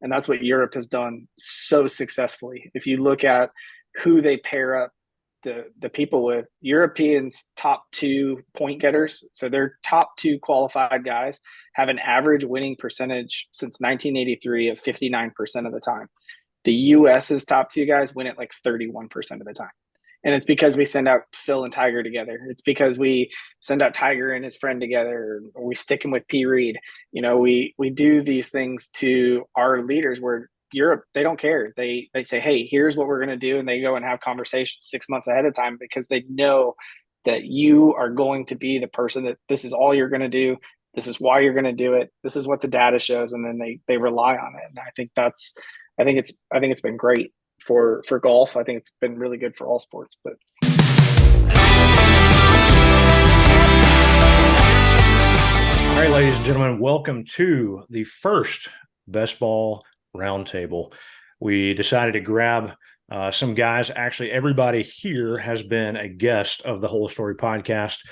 And that's what Europe has done so successfully. If you look at who they pair up the people with, Europeans top two point getters, so their top two qualified guys have an average winning percentage since 1983 of 59% of the time. The US's top two guys win it like 31% of the time. And it's because we send out Phil and Tiger together. It's because we send out Tiger and his friend together, or we stick him with P. Reed. We do these things to our leaders where Europe, they don't care. They say, hey, here's what we're going to do. And they go and have conversations 6 months ahead of time because they know that you are going to be the person that this is all you're going to do. This is why you're going to do it. This is what the data shows. And then they rely on it. And I think it's been great for golf. I think it's been really good for all sports. But all right, ladies and gentlemen, welcome to the first BestBall Roundtable. We decided to grab some guys. Actually, everybody here has been a guest of the Whole Story podcast,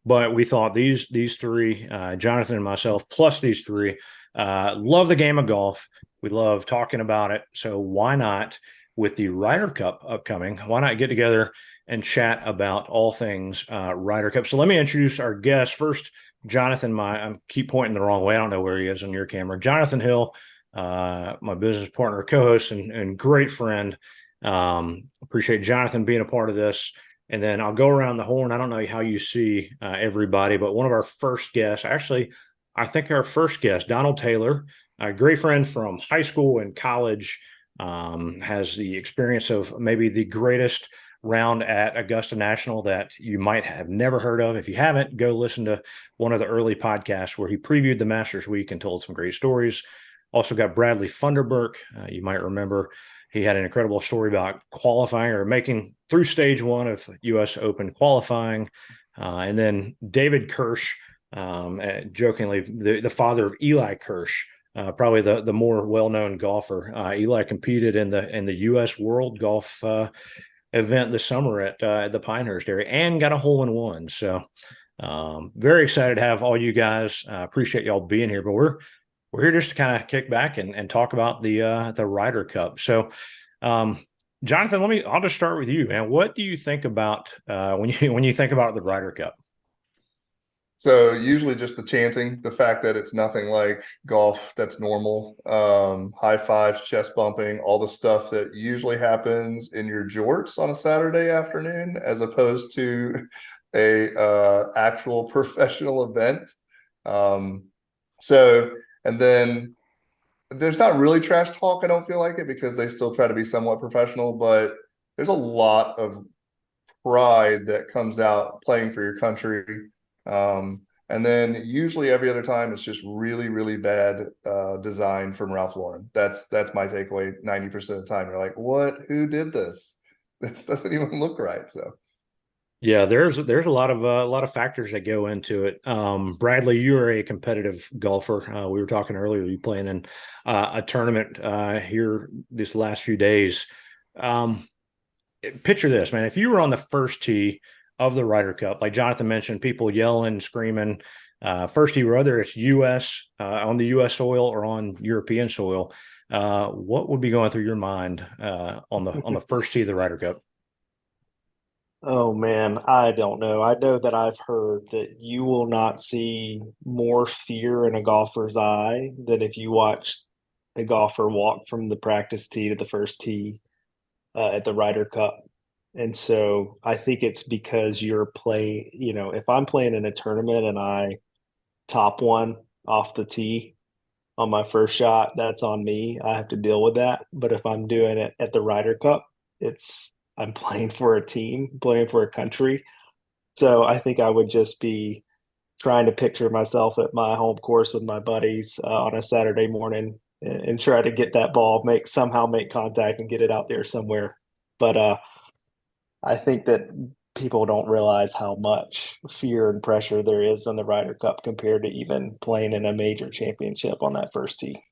but we thought these three, Jonathan and myself, plus these three, love the game of golf. We love talking about it. So why not, with the Ryder Cup upcoming, why not get together and chat about all things Ryder Cup? So let me introduce our guest first. Jonathan, I keep pointing the wrong way. I don't know where he is on your camera. Jonathan Hill, my business partner, co-host, and great friend. Appreciate Jonathan being a part of this. And then I'll go around the horn. I don't know how you see everybody, but one of our first guests, actually, I think our first guest, Donald Taylor, a great friend from high school and college, has the experience of maybe the greatest round at Augusta National that you might have never heard of. If you haven't, go listen to one of the early podcasts where he previewed the Masters Week and told some great stories. Also got Bradley Funderburk. You might remember he had an incredible story about qualifying or making through stage one of U.S. Open qualifying. And then David Kirsch, jokingly, the father of Eli Kirsch, probably the more well-known golfer. Eli competed in the U.S. World Golf event this summer at the Pinehurst area and got a hole-in-one. So very excited to have all you guys. Appreciate y'all being here, but we're here just to kind of kick back and talk about the Ryder Cup. So Jonathan, I'll just start with you, man. What do you think about when you think about the Ryder Cup? So usually just the chanting, the fact that it's nothing like golf that's normal, high fives, chest bumping, all the stuff that usually happens in your jorts on a Saturday afternoon, as opposed to a actual professional event. And then there's not really trash talk. I don't feel like it because they still try to be somewhat professional, but there's a lot of pride that comes out playing for your country. And then usually every other time it's just really, really bad design from Ralph Lauren. That's my takeaway 90% of the time. You're like, what? Who did this? This doesn't even look right. So yeah, there's a lot of factors that go into it. Bradley, you are a competitive golfer. We were talking earlier, you playing in a tournament here this last few days. Picture this, man. If you were on the first tee of the Ryder Cup, like Jonathan mentioned, people yelling, screaming, first tee, whether it's U.S. On the U.S. soil or on European soil, what would be going through your mind on the first tee of the Ryder Cup? Oh man, I don't know. I know that I've heard that you will not see more fear in a golfer's eye than if you watch a golfer walk from the practice tee to the first tee at the Ryder Cup. And so I think it's because you're playing, if I'm playing in a tournament and I top one off the tee on my first shot, that's on me. I have to deal with that. But if I'm doing it at the Ryder Cup, I'm playing for a team, playing for a country. So I think I would just be trying to picture myself at my home course with my buddies on a Saturday morning and try to get that ball, somehow make contact and get it out there somewhere. But I think that people don't realize how much fear and pressure there is in the Ryder Cup compared to even playing in a major championship on that first tee.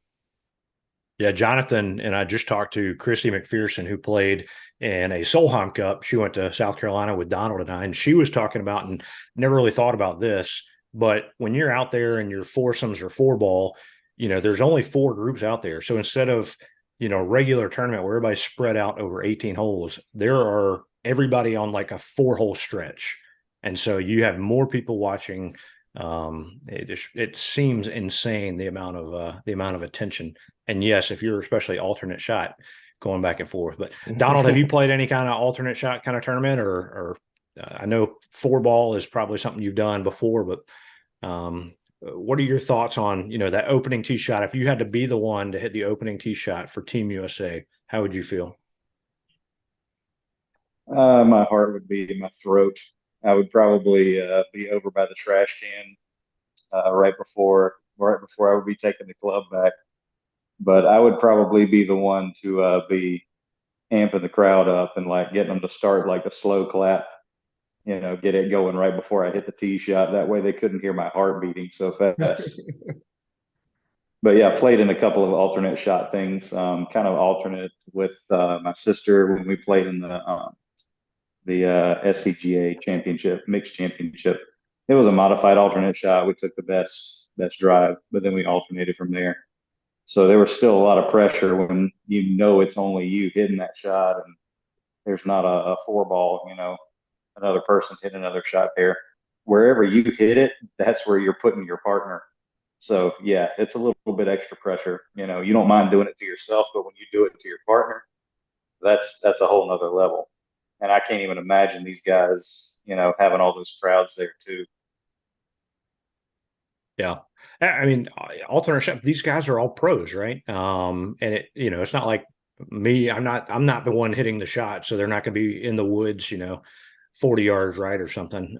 Yeah, Jonathan and I just talked to Christy McPherson, who played in a Solheim Cup. She went to South Carolina with Donald and I, and she was talking about, and never really thought about this, but when you're out there in your foursomes or four ball, there's only 4 groups out there. So instead of, regular tournament where everybody's spread out over 18 holes, there are everybody on like a 4-hole stretch. And so you have more people watching. It seems insane the amount of attention. And yes, if you're especially alternate shot going back and forth. But Donald, have you played any kind of alternate shot kind of tournament, or I know 4-ball is probably something you've done before, but what are your thoughts on, that opening tee shot? If you had to be the one to hit the opening tee shot for Team USA, how would you feel? My heart would be in my throat. I would probably be over by the trash can right before I would be taking the club back. But I would probably be the one to be amping the crowd up and like getting them to start like a slow clap, get it going right before I hit the tee shot. That way they couldn't hear my heart beating so fast. But yeah, I played in a couple of alternate shot things, kind of alternate with my sister when we played in the SCGA championship, mixed championship. It was a modified alternate shot. We took the best drive, but then we alternated from there. So there was still a lot of pressure when it's only you hitting that shot and there's not a 4-ball, another person hitting another shot there. Wherever you hit it, that's where you're putting your partner. So yeah, it's a little bit extra pressure. You don't mind doing it to yourself, but when you do it to your partner, that's a whole nother level. And I can't even imagine these guys, having all those crowds there too. Yeah. I mean, alternate shot, these guys are all pros, right? And it's not like me, I'm not the one hitting the shot, so they're not going to be in the woods, 40 yards right or something.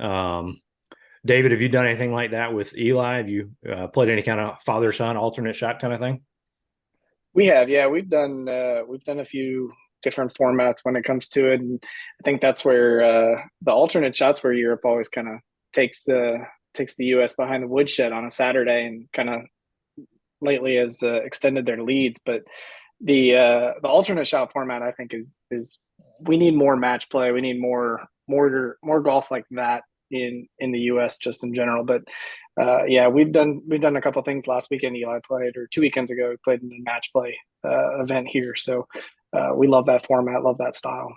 David, have you done anything like that with Eli? Have you played any kind of father-son alternate shot kind of thing? We have, yeah, we've done a few different formats when it comes to it, and I think that's where the alternate shots, where Europe always kind of takes the U.S. behind the woodshed on a Saturday, and kind of lately has extended their leads. But the alternate shot format, I think, is we need more match play. We need more golf like that in the U.S. just in general. But yeah, we've done a couple of things. Last weekend Eli played, or 2 weekends ago, we played in a match play event here. So we love that format, love that style.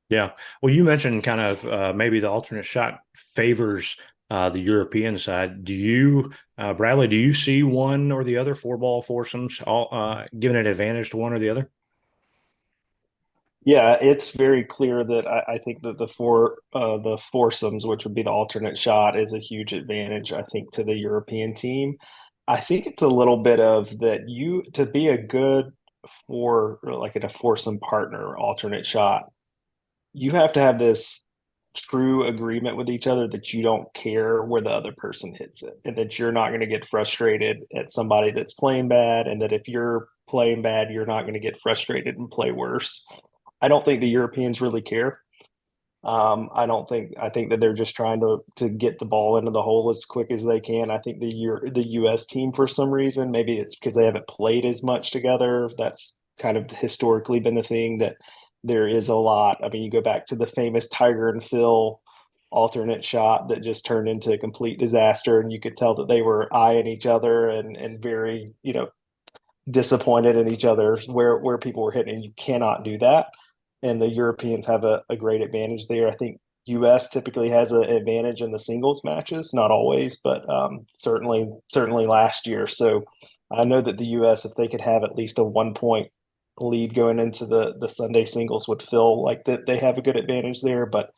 Yeah. Well, you mentioned kind of maybe the alternate shot favors the European side. Do you, Bradley, do you see one or the other 4-ball foursomes all giving an advantage to one or the other? Yeah, it's very clear that I think that the foursomes, which would be the alternate shot, is a huge advantage, I think, to the European team. I think it's a little bit of that to be a good like a foursome partner alternate shot, you have to have this true agreement with each other that you don't care where the other person hits it, and that you're not going to get frustrated at somebody that's playing bad, and that if you're playing bad, you're not going to get frustrated and play worse. I don't think the Europeans really care. I think that they're just trying to get the ball into the hole as quick as they can. I think the US team, for some reason, maybe it's because they haven't played as much together. That's kind of historically been the thing, that there is a lot. I mean, you go back to the famous Tiger and Phil alternate shot that just turned into a complete disaster, and you could tell that they were eyeing each other and very, disappointed in each other where people were hitting. And you cannot do that. And the Europeans have a great advantage there. I think US typically has an advantage in the singles matches, not always, but certainly last year. So I know that the US, if they could have at least a 1-point lead going into the Sunday singles, would feel like that they have a good advantage there. But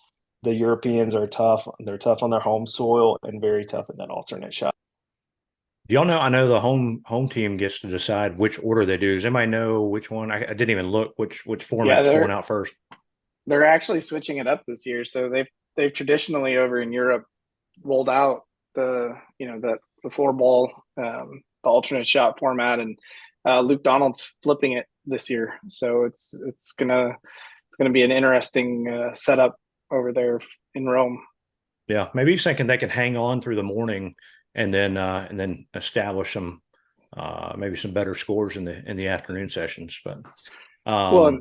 the Europeans are tough. They're tough on their home soil and very tough in that alternate shot. Do y'all know? I know the home team gets to decide which order they do. Does anybody know which one? I didn't even look which format's going out first. They're actually switching it up this year. So they've traditionally over in Europe rolled out the 4-ball the alternate shot format, and Luke Donald's flipping it this year. So it's gonna be an interesting setup over there in Rome. Yeah, maybe he's thinking they can hang on through the morning and then establish some maybe some better scores in the afternoon sessions. But well,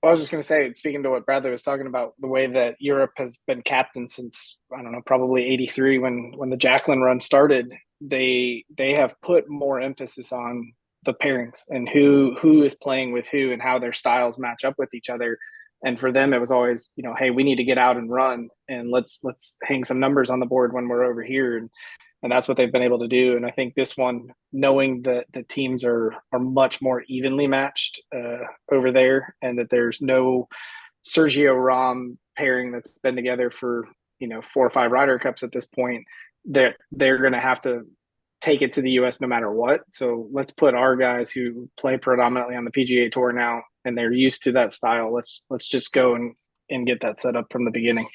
I was just going to say, speaking to what Bradley was talking about, the way that Europe has been captain since, I don't know, probably '83 when the Jacqueline run started. they have put more emphasis on the pairings and who is playing with who and how their styles match up with each other. And for them, it was always, hey, we need to get out and run, and let's hang some numbers on the board when we're over here. And that's what they've been able to do. And I think this one, knowing that the teams are much more evenly matched over there, and that there's no Sergio Rom pairing that's been together for 4 or 5 Ryder Cups at this point, they're going to have to take it to the U.S. no matter what. So let's put our guys who play predominantly on the PGA Tour now, and they're used to that style. Let's just go and get that set up from the beginning.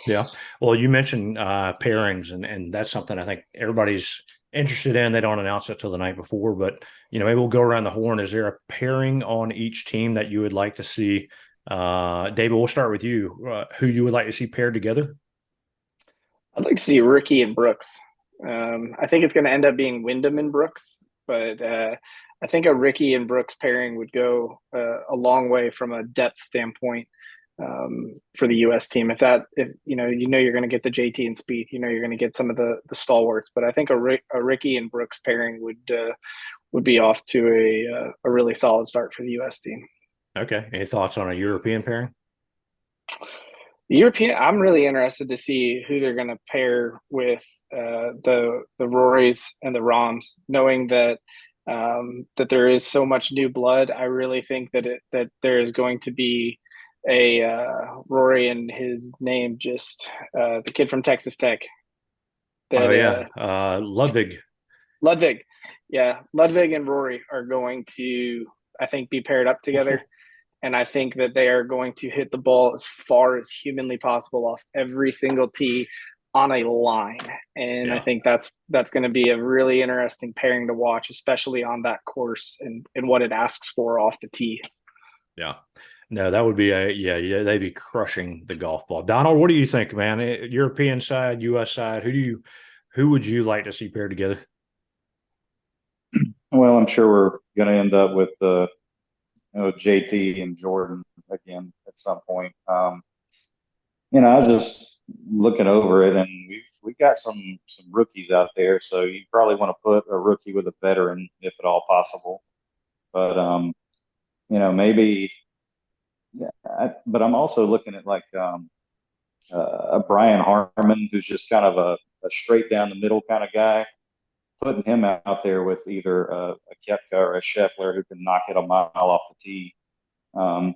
Yeah. Well, you mentioned pairings, and that's something I think everybody's interested in. They don't announce it till the night before, but maybe we'll go around the horn. Is there a pairing on each team that you would like to see? David, we'll start with you. Who you would like to see paired together? I'd like to see Rickie and Brooks. I think it's going to end up being Wyndham and Brooks, but I think a Rickie and Brooks pairing would go a long way from a depth standpoint for the U.S. team. If you're going to get the JT and Spieth, you're going to get some of the stalwarts, but I think a Rickie and Brooks pairing would be off to a really solid start for the U.S. team. Okay. Any thoughts on a European pairing? I'm really interested to see who they're going to pair with the Rorys and the Roms, knowing that that there is so much new blood. I really think that there is going to be a Rory and his name, just the kid from Texas Tech. Ludwig. Ludwig. Yeah, Ludwig and Rory are going to, I think, be paired up together. And I think that they are going to hit the ball as far as humanly possible off every single tee on a line. And I think that's going to be a really interesting pairing to watch, especially on that course and what it asks for off the tee. Yeah. No, that would be they'd be crushing the golf ball. Donald, what do you think, man? European side, US side, who would you like to see paired together? Well, I'm sure we're going to end up with JT and Jordan again at some point. I was just looking over it, and we've got some rookies out there, so you probably want to put a rookie with a veteran if at all possible. But maybe. Yeah, but I'm also looking at like a Brian Harmon, who's just kind of a straight down the middle kind of guy. Putting him out there with either a Koepka or a Scheffler who can knock it a mile off the tee.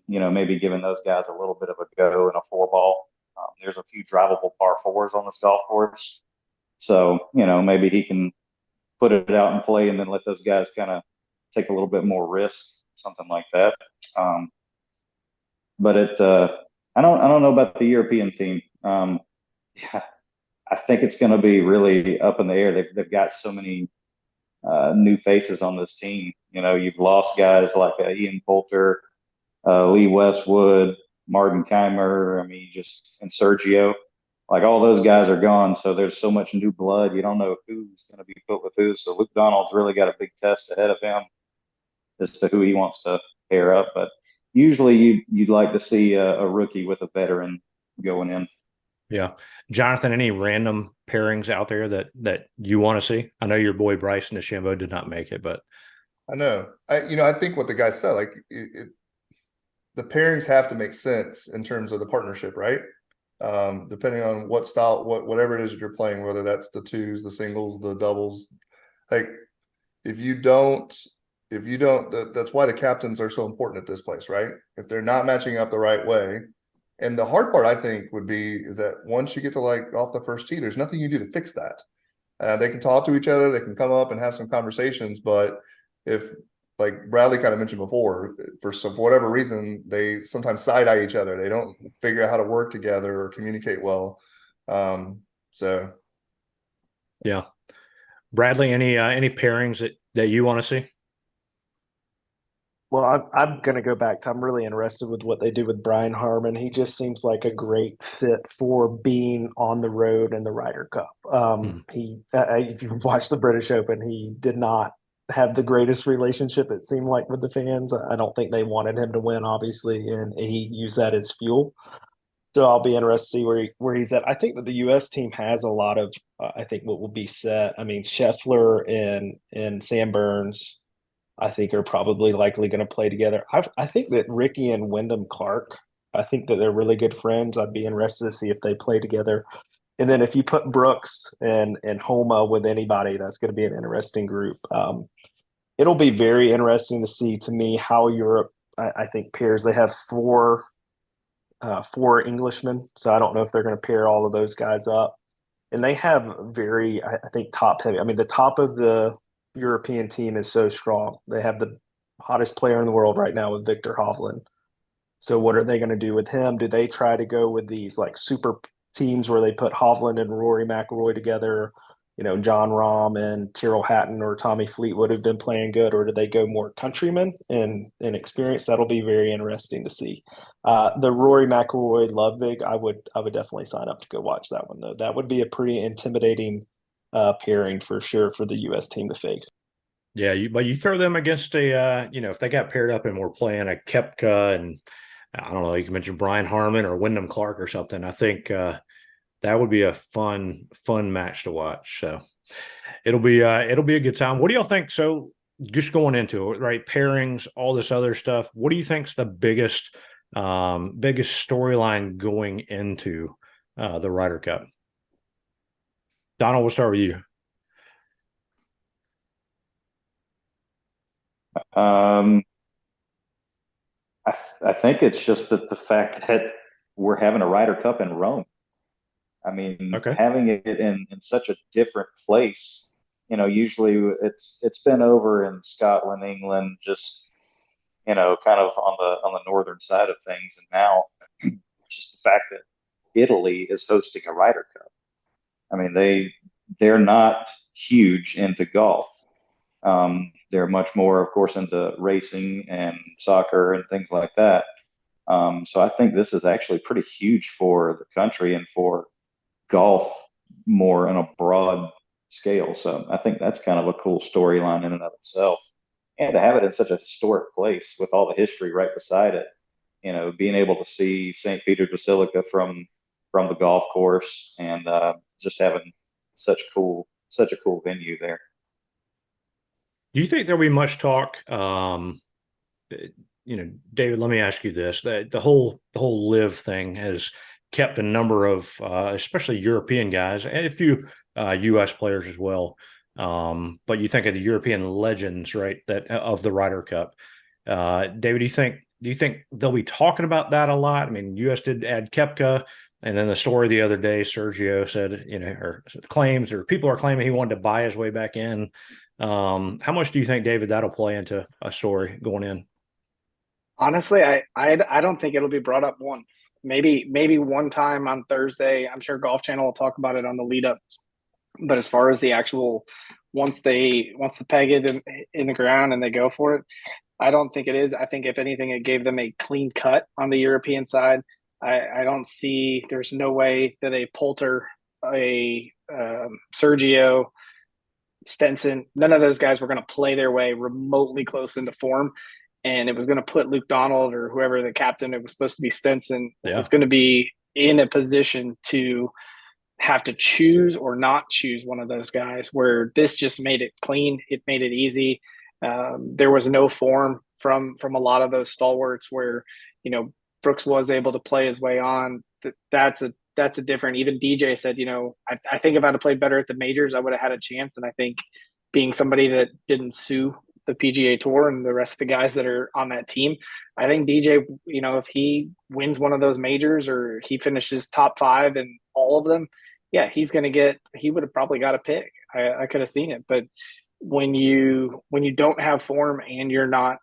Maybe giving those guys a little bit of a go in a 4-ball. There's a few drivable par 4s on this golf course. So, maybe he can put it out and play and then let those guys kind of take a little bit more risk, something like that. But I don't know about the European team. I think it's going to be really up in the air. They've got so many new faces on this team. You've lost guys like Ian Poulter, Lee Westwood, Martin Keimer. And Sergio. Like all those guys are gone. So there's so much new blood. You don't know who's going to be put with who. So Luke Donald's really got a big test ahead of him as to who he wants to pair up. But usually you'd like to see a rookie with a veteran going in. Yeah. Jonathan, any random pairings out there that you want to see? I know your boy Bryson DeChambeau did not make it, but I know. I think what the guy said, like the pairings have to make sense in terms of the partnership, right? Depending on what style, whatever it is that you're playing, whether that's the twos, the singles, the doubles. Like if you don't, that's why the captains are so important at this place, right? If they're not matching up the right way. And the hard part, I think, is that once you get to like off the first tee, there's nothing you do to fix that. They can talk to each other, they can come up and have some conversations, but if, like Bradley kind of mentioned before, for whatever reason, they sometimes side-eye each other. They don't figure out how to work together or communicate well. Yeah. Bradley, any pairings that you want to see? Well, I'm going to go back to, I'm really interested with what they do with Brian Harmon. He just seems like a great fit for being on the road in the Ryder Cup. If you watch the British Open, he did not have the greatest relationship, it seemed like, with the fans. I don't think they wanted him to win, obviously, and he used that as fuel. So I'll be interested to see where he's at. I think that the U.S. team has a lot of, I think what will be set. I mean, Scheffler and Sam Burns, I think are probably likely going to play together. I think that Ricky and Wyndham Clark, I think that they're really good friends. I'd be interested to see if they play together. And then if you put Brooks and Homa with anybody, that's going to be an interesting group. It'll be very interesting to see, to me, how Europe, I think, pairs. They have four Englishmen, so I don't know if they're going to pair all of those guys up. And they have very, I think, top heavy. I mean, the top of the European team is so strong. They have the hottest player in the world right now with Victor Hovland. So what are they going to do with him? Do they try to go with these like super teams where they put Hovland and Rory McIlroy together? You know, John Rahm and Tyrrell Hatton or Tommy Fleetwood have been playing good, or do they go more countrymen and experience? That'll be very interesting to see. The Rory McIlroy Ludwig, I would definitely sign up to go watch that one though. That would be a pretty intimidating pairing for sure for the U.S. team to face. Yeah, but you throw them against if they got paired up and were playing a Koepka and I don't know, you can mention Brian Harman or Wyndham Clark or something. I think that would be a fun match to watch. So it'll be a good time. What do y'all think? So just going into it, right? Pairings, all this other stuff. What do you think's the biggest storyline going into the Ryder Cup? Donald, we'll start with you. I think it's just that the fact that we're having a Ryder Cup in Rome. I mean, Okay. having it in such a different place, usually it's been over in Scotland, England, just kind of on the northern side of things, and now just the fact that Italy is hosting a Ryder Cup. I mean, they're not huge into golf. They're much more, of course, into racing and soccer and things like that. So I think this is actually pretty huge for the country and for golf more on a broad scale. So I think that's kind of a cool storyline in and of itself. And to have it in such a historic place with all the history right beside it, being able to see St. Peter's Basilica from the golf course and just having such a cool venue there. Do you think there'll be much talk? David, let me ask you this: the whole live thing has kept a number of, especially European guys, and a few U.S. players as well. But you think of the European legends, right? That of the Ryder Cup. David, do you think they'll be talking about that a lot? I mean, U.S. did add Koepka, and then the story the other day, Sergio said, or claims, or people are claiming he wanted to buy his way back in. How much do you think, David, that'll play into a story going in? Honestly, I don't think it'll be brought up once. Maybe one time on Thursday. I'm sure Golf Channel will talk about it on the lead up. But as far as the actual once the peg it in the ground and they go for it, I don't think it is. I think if anything, it gave them a clean cut on the European side. I don't see. There's no way that a Poulter, a Sergio, Stenson, none of those guys were going to play their way remotely close into form. And it was going to put Luke Donald or whoever the captain, it was supposed to be Stenson, was going to be in a position to have to choose or not choose one of those guys, where this just made it clean. It made it easy. There was no form from a lot of those stalwarts where, Brooks was able to play his way on. That's a different, even DJ said, I think if I'd have played better at the majors, I would have had a chance. And I think being somebody that didn't sue the PGA Tour and the rest of the guys that are on that team, I think DJ, if he wins one of those majors or he finishes top 5 in all of them, yeah, he would have probably got a pick. I could have seen it. But when you don't have form and you're not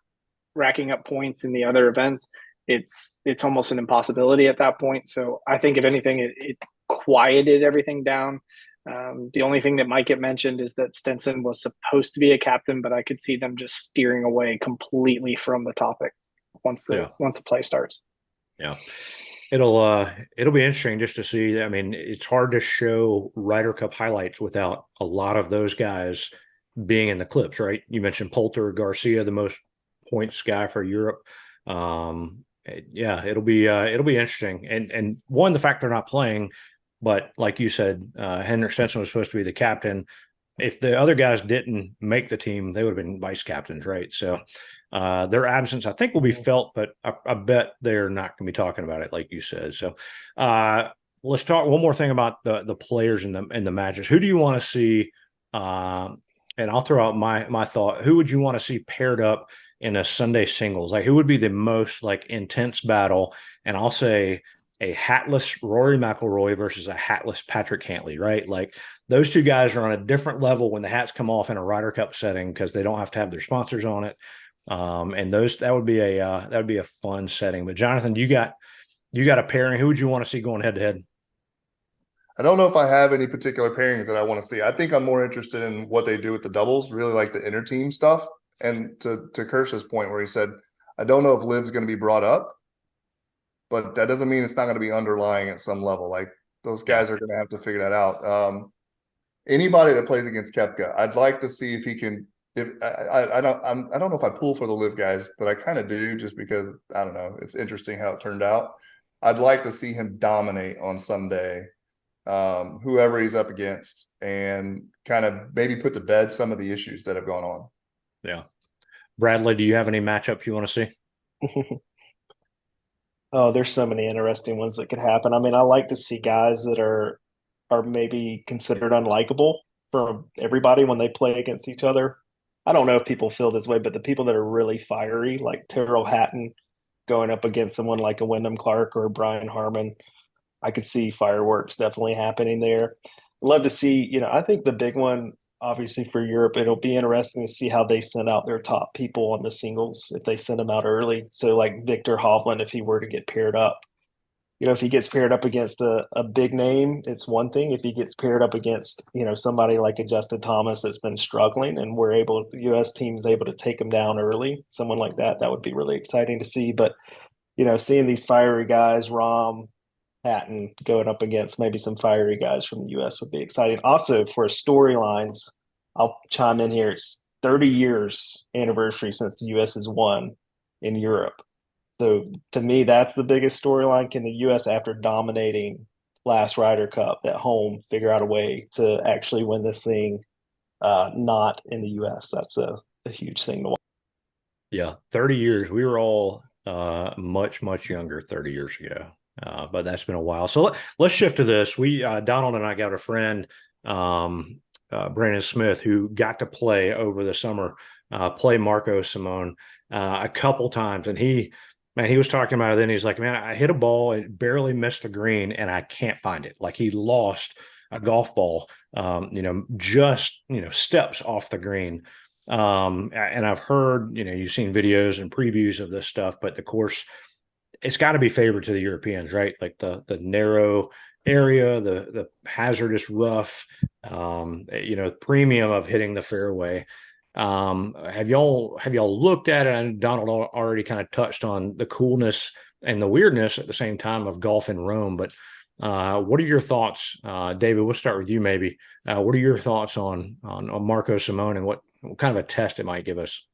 racking up points in the other events, it's almost an impossibility at that point. So I think if anything, it quieted everything down. The only thing that might get mentioned is that Stenson was supposed to be a captain, but I could see them just steering away completely from the topic once the play starts. Yeah. It'll be interesting just to see. I mean, it's hard to show Ryder Cup highlights without a lot of those guys being in the clips, right? You mentioned Poulter, Garcia, the most points guy for Europe. Yeah, it'll be interesting. And one, the fact they're not playing, but like you said, Henrik Stenson was supposed to be the captain. If the other guys didn't make the team, they would have been vice captains, right? So their absence, I think, will be felt, but I bet they're not going to be talking about it, like you said. So let's talk one more thing about the players in the matches. Who do you want to see? And I'll throw out my thought. Who would you want to see paired up in a Sunday singles? Like, who would be the most like intense battle? And I'll say a hatless Rory McIlroy versus a hatless Patrick Cantlay, right? Like those two guys are on a different level when the hats come off in a Ryder Cup setting because they don't have to have their sponsors on it. And that would be a fun setting. But Jonathan, you got a pairing. Who would you want to see going head to head? I don't know if I have any particular pairings that I want to see. I think I'm more interested in what they do with the doubles, really like the inter team stuff. And to Kirsch's point where he said, I don't know if Liv's going to be brought up, but that doesn't mean it's not going to be underlying at some level. Like those guys are going to have to figure that out. Anybody that plays against Koepka, I'd like to see if he can. If I don't know if I pull for the Liv guys, but I kind of do just because I don't know. It's interesting how it turned out. I'd like to see him dominate on Sunday, whoever he's up against, and kind of maybe put to bed some of the issues that have gone on. Yeah. Bradley, do you have any matchup you want to see? Oh, there's so many interesting ones that could happen. I mean, I like to see guys that are maybe considered unlikable for everybody when they play against each other. I don't know if people feel this way, but the people that are really fiery, like Tyrrell Hatton going up against someone like a Wyndham Clark or Brian Harman, I could see fireworks definitely happening there. Love to see, I think the big one, obviously for Europe, it'll be interesting to see how they send out their top people on the singles, if they send them out early. So like Victor Hovland, if he were to get paired up, if he gets paired up against a big name, it's one thing. If he gets paired up against, somebody like a Justin Thomas that's been struggling and the U.S. team is able to take him down early, someone like that would be really exciting to see. But, seeing these fiery guys, Rahm, Hatton going up against maybe some fiery guys from the U.S. would be exciting. Also, for storylines, I'll chime in here. It's 30 years anniversary since the U.S. has won in Europe. So to me, that's the biggest storyline. Can the U.S., after dominating last Ryder Cup at home, figure out a way to actually win this thing not in the U.S.? That's a huge thing to watch. Yeah, 30 years. We were all much, much younger 30 years ago. But that's been a while. So let's shift to this. Donald and I got a friend, Brandon Smith, who got to play over the summer, play Marco Simone a couple times. And he was talking about it then. He's like, man, I hit a ball, it barely missed the green, and I can't find it. Like he lost a golf ball, just, steps off the green. And I've heard, you've seen videos and previews of this stuff, but the course, it's got to be favored to the Europeans, right? Like the narrow area, the hazardous rough, premium of hitting the fairway. Have y'all looked at it? And Donald already kind of touched on the coolness and the weirdness at the same time of golf in Rome. But what are your thoughts, David? We'll start with you, maybe. What are your thoughts on Marco Simone and what kind of a test it might give us?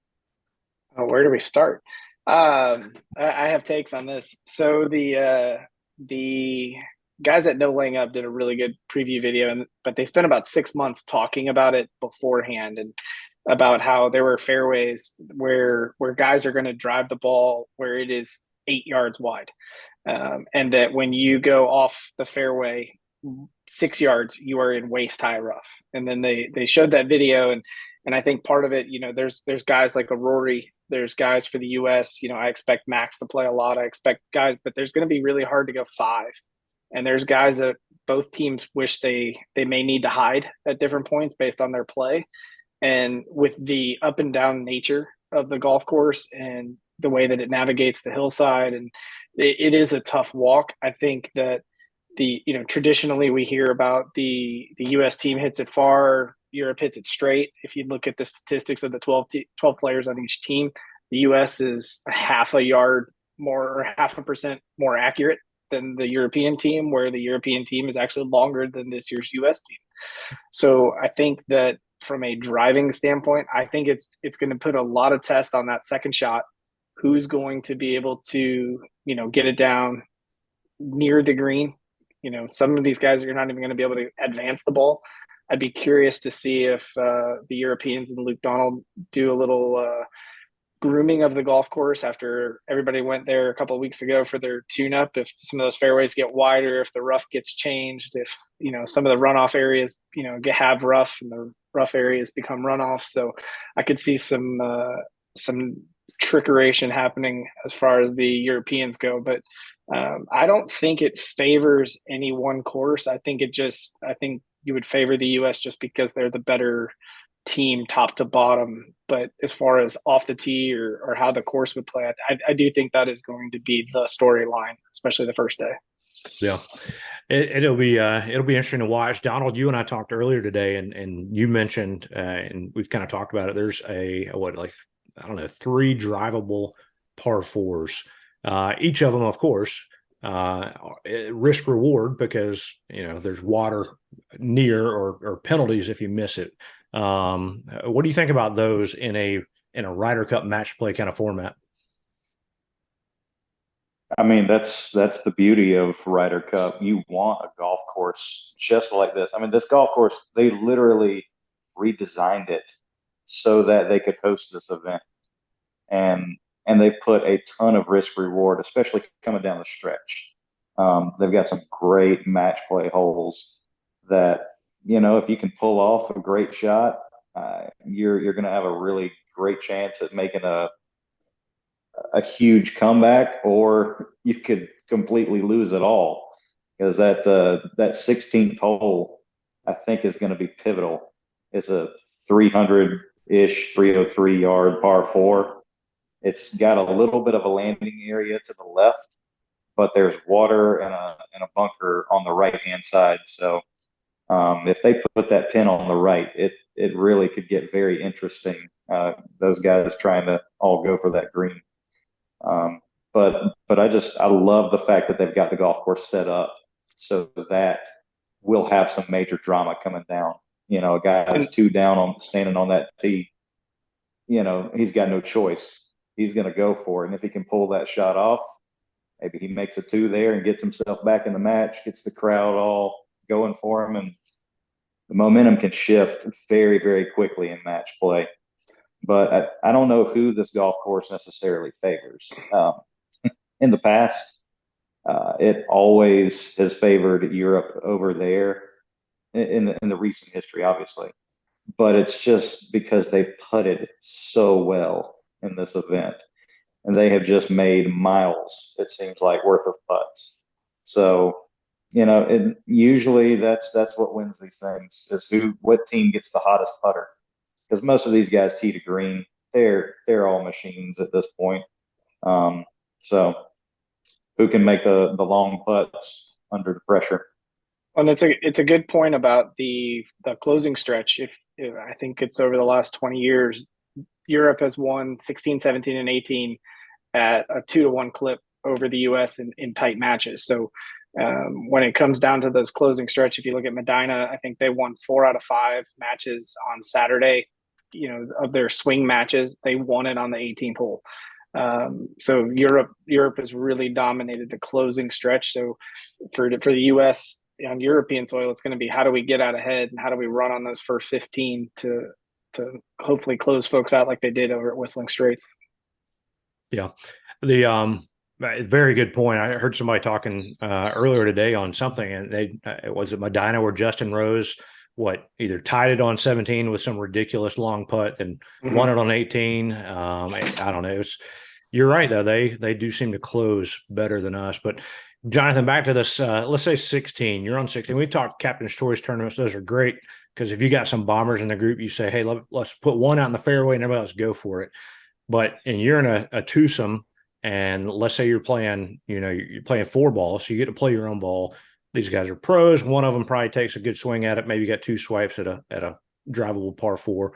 Where do we start? I have takes on this. So the guys at No Laying Up did a really good preview video, but they spent about 6 months talking about it beforehand and about how there were fairways where guys are going to drive the ball where it is 8 yards wide, and that when you go off the fairway 6 yards, you are in waist high rough. And then they showed that video, and I think part of it, there's guys like a Rory. There's guys for the U.S. I expect Max to play a lot. I expect guys, but there's going to be really hard to go 5. And there's guys that both teams wish they may need to hide at different points based on their play. And with the up and down nature of the golf course and the way that it navigates the hillside, and it is a tough walk. I think that traditionally we hear about the U.S. team hits it far, Europe hits it straight. If you look at the statistics of the 12 players on each team, the U.S. is a half a yard more or 0.5% more accurate than the European team, where the European team is actually longer than this year's U.S. team. So I think that from a driving standpoint, I think it's going to put a lot of test on that second shot who's going to be able to, get it down near the green. Some of these guys are not even going to be able to advance the ball. I'd be curious to see if the Europeans and Luke Donald do a little grooming of the golf course after everybody went there a couple of weeks ago for their tune-up. If some of those fairways get wider, if the rough gets changed, if some of the runoff areas have rough and the rough areas become runoff. So I could see some trickeration happening as far as the Europeans go, but I don't think it favors any one course. I think you would favor the U.S. just because they're the better team top to bottom. But as far as off the tee or how the course would play, I do think that is going to be the storyline, especially the first day. Yeah. It'll be interesting to watch. Donald, you and I talked earlier today, and you mentioned, and we've kind of talked about it. There's I don't know, 3 drivable par 4s. Each of them, of course, risk reward because there's water near or penalties if you miss it. What do you think about those in a Ryder Cup match play kind of format? I mean, that's the beauty of Ryder Cup. You want a golf course just like this. I mean, this golf course, they literally redesigned it so that they could host this event. And they put a ton of risk reward, especially coming down the stretch. They've got some great match play holes that, if you can pull off a great shot, you're going to have a really great chance at making a huge comeback, or you could completely lose it all, because that 16th hole, I think, is going to be pivotal. It's a 300-ish, 303 yard par 4. It's got a little bit of a landing area to the left, but there's water and a bunker on the right-hand side. So if they put that pin on the right, it really could get very interesting. Those guys trying to all go for that green. But I love the fact that they've got the golf course set up so that we'll have some major drama coming down. A guy that's 2 down standing on that tee, he's got no choice. He's going to go for it. And if he can pull that shot off, maybe he makes a 2 there and gets himself back in the match, gets the crowd all going for him. And the momentum can shift very, very quickly in match play. But I don't know who this golf course necessarily favors. In the past, it always has favored Europe over there in the recent history, obviously. But it's just because they've putted so well in this event, and they have just made miles, it seems like, worth of putts. So, usually that's what wins these things, is what team gets the hottest putter. Because most of these guys tee to green, they're all machines at this point. So who can make the long putts under the pressure? And it's a good point about the closing stretch. If I think it's over the last 20 years, Europe has won 16, 17, and 18 at a 2-1 clip over the U.S. in tight matches. So when it comes down to those closing stretch, if you look at Medina, I think they won 4 out of 5 matches on Saturday. Of their swing matches, they won it on the 18th hole. So Europe has really dominated the closing stretch. So for the U.S. on European soil, it's going to be how do we get out ahead and how do we run on those first 15 to hopefully close folks out like they did over at Whistling Straits. Yeah. The very good point. I heard somebody talking earlier today on something, and was it Medina where Justin Rose either tied it on 17 with some ridiculous long putt and won it on 18. I don't know. You're right though. They do seem to close better than us. But Jonathan, back to this. Let's say 16. You're on 16. We talked Captain's Choice tournaments. Those are great because if you got some bombers in the group, you say, hey, let's put one out in the fairway and everybody else go for it. But you're in a twosome, and let's say you're playing 4 balls, so you get to play your own ball. These guys are pros. One of them probably takes a good swing at it. Maybe you got 2 swipes at a drivable par 4.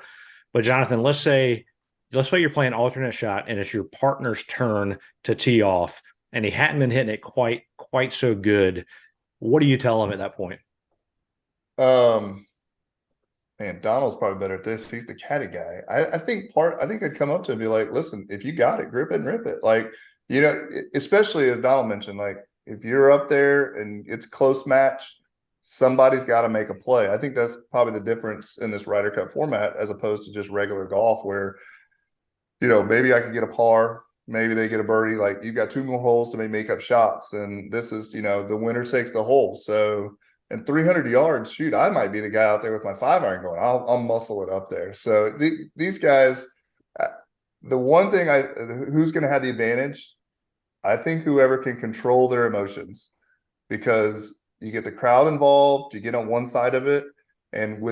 But Jonathan, let's say you're playing alternate shot and it's your partner's turn to tee off, and he hadn't been hitting it quite so good. What do you tell him at that point? Man, Donald's probably better at this. He's the caddy guy. I think I'd come up to him and be like, listen, if you got it, grip it and rip it. Like, especially as Donald mentioned, like if you're up there and it's close match, somebody's got to make a play. I think that's probably the difference in this Ryder Cup format as opposed to just regular golf where, maybe I could get a par, maybe they get a birdie. Like you've got 2 more holes to make up shots. And this is, the winner takes the hole. So, and 300 yards, shoot, I might be the guy out there with my 5-iron going. I'll muscle it up there. So these guys, the one thing who's going to have the advantage? I think whoever can control their emotions, because you get the crowd involved, you get on one side of it, and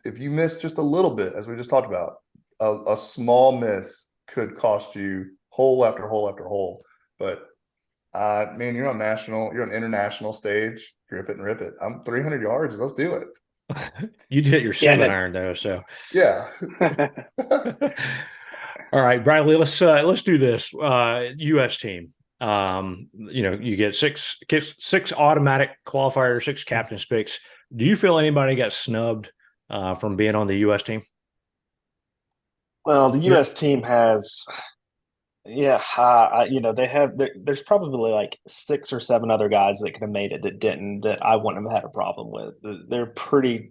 if you miss just a little bit, as we just talked about, a small miss could cost you hole after hole after hole. But man, you're on international stage. Grip it and rip it. I'm 300 yards. Let's do it. You'd hit your 7-iron though, so yeah. All right, Bradley, let's do this. U.S. team. You get six automatic qualifiers, 6 captain's picks. Do you feel anybody got snubbed from being on the U.S. team? Well, the U.S. team has. Yeah, there's probably like 6 or 7 other guys that could have made it that didn't, that I wouldn't have had a problem with.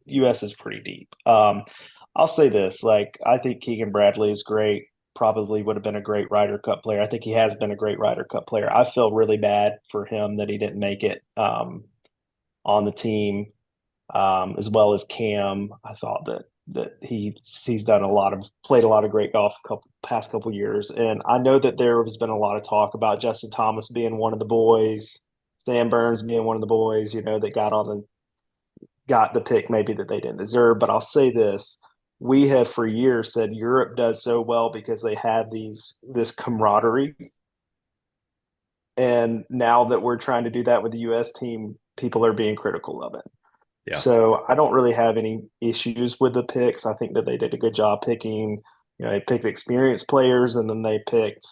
US is pretty deep. I'll say this, like, I think Keegan Bradley is great, probably would have been a great Ryder Cup player. I think he has been a great Ryder Cup player. I feel really bad for him that he didn't make it on the team, as well as Cam. I thought that he's played a lot of great golf past couple years. And I know that there has been a lot of talk about Justin Thomas being one of the boys, Sam Burns being one of the boys, that got the pick maybe that they didn't deserve. But I'll say this, we have for years said Europe does so well because they have this camaraderie. And now that we're trying to do that with the US team, people are being critical of it. Yeah. So I don't really have any issues with the picks. I think that they did a good job picking, they picked experienced players, and then they picked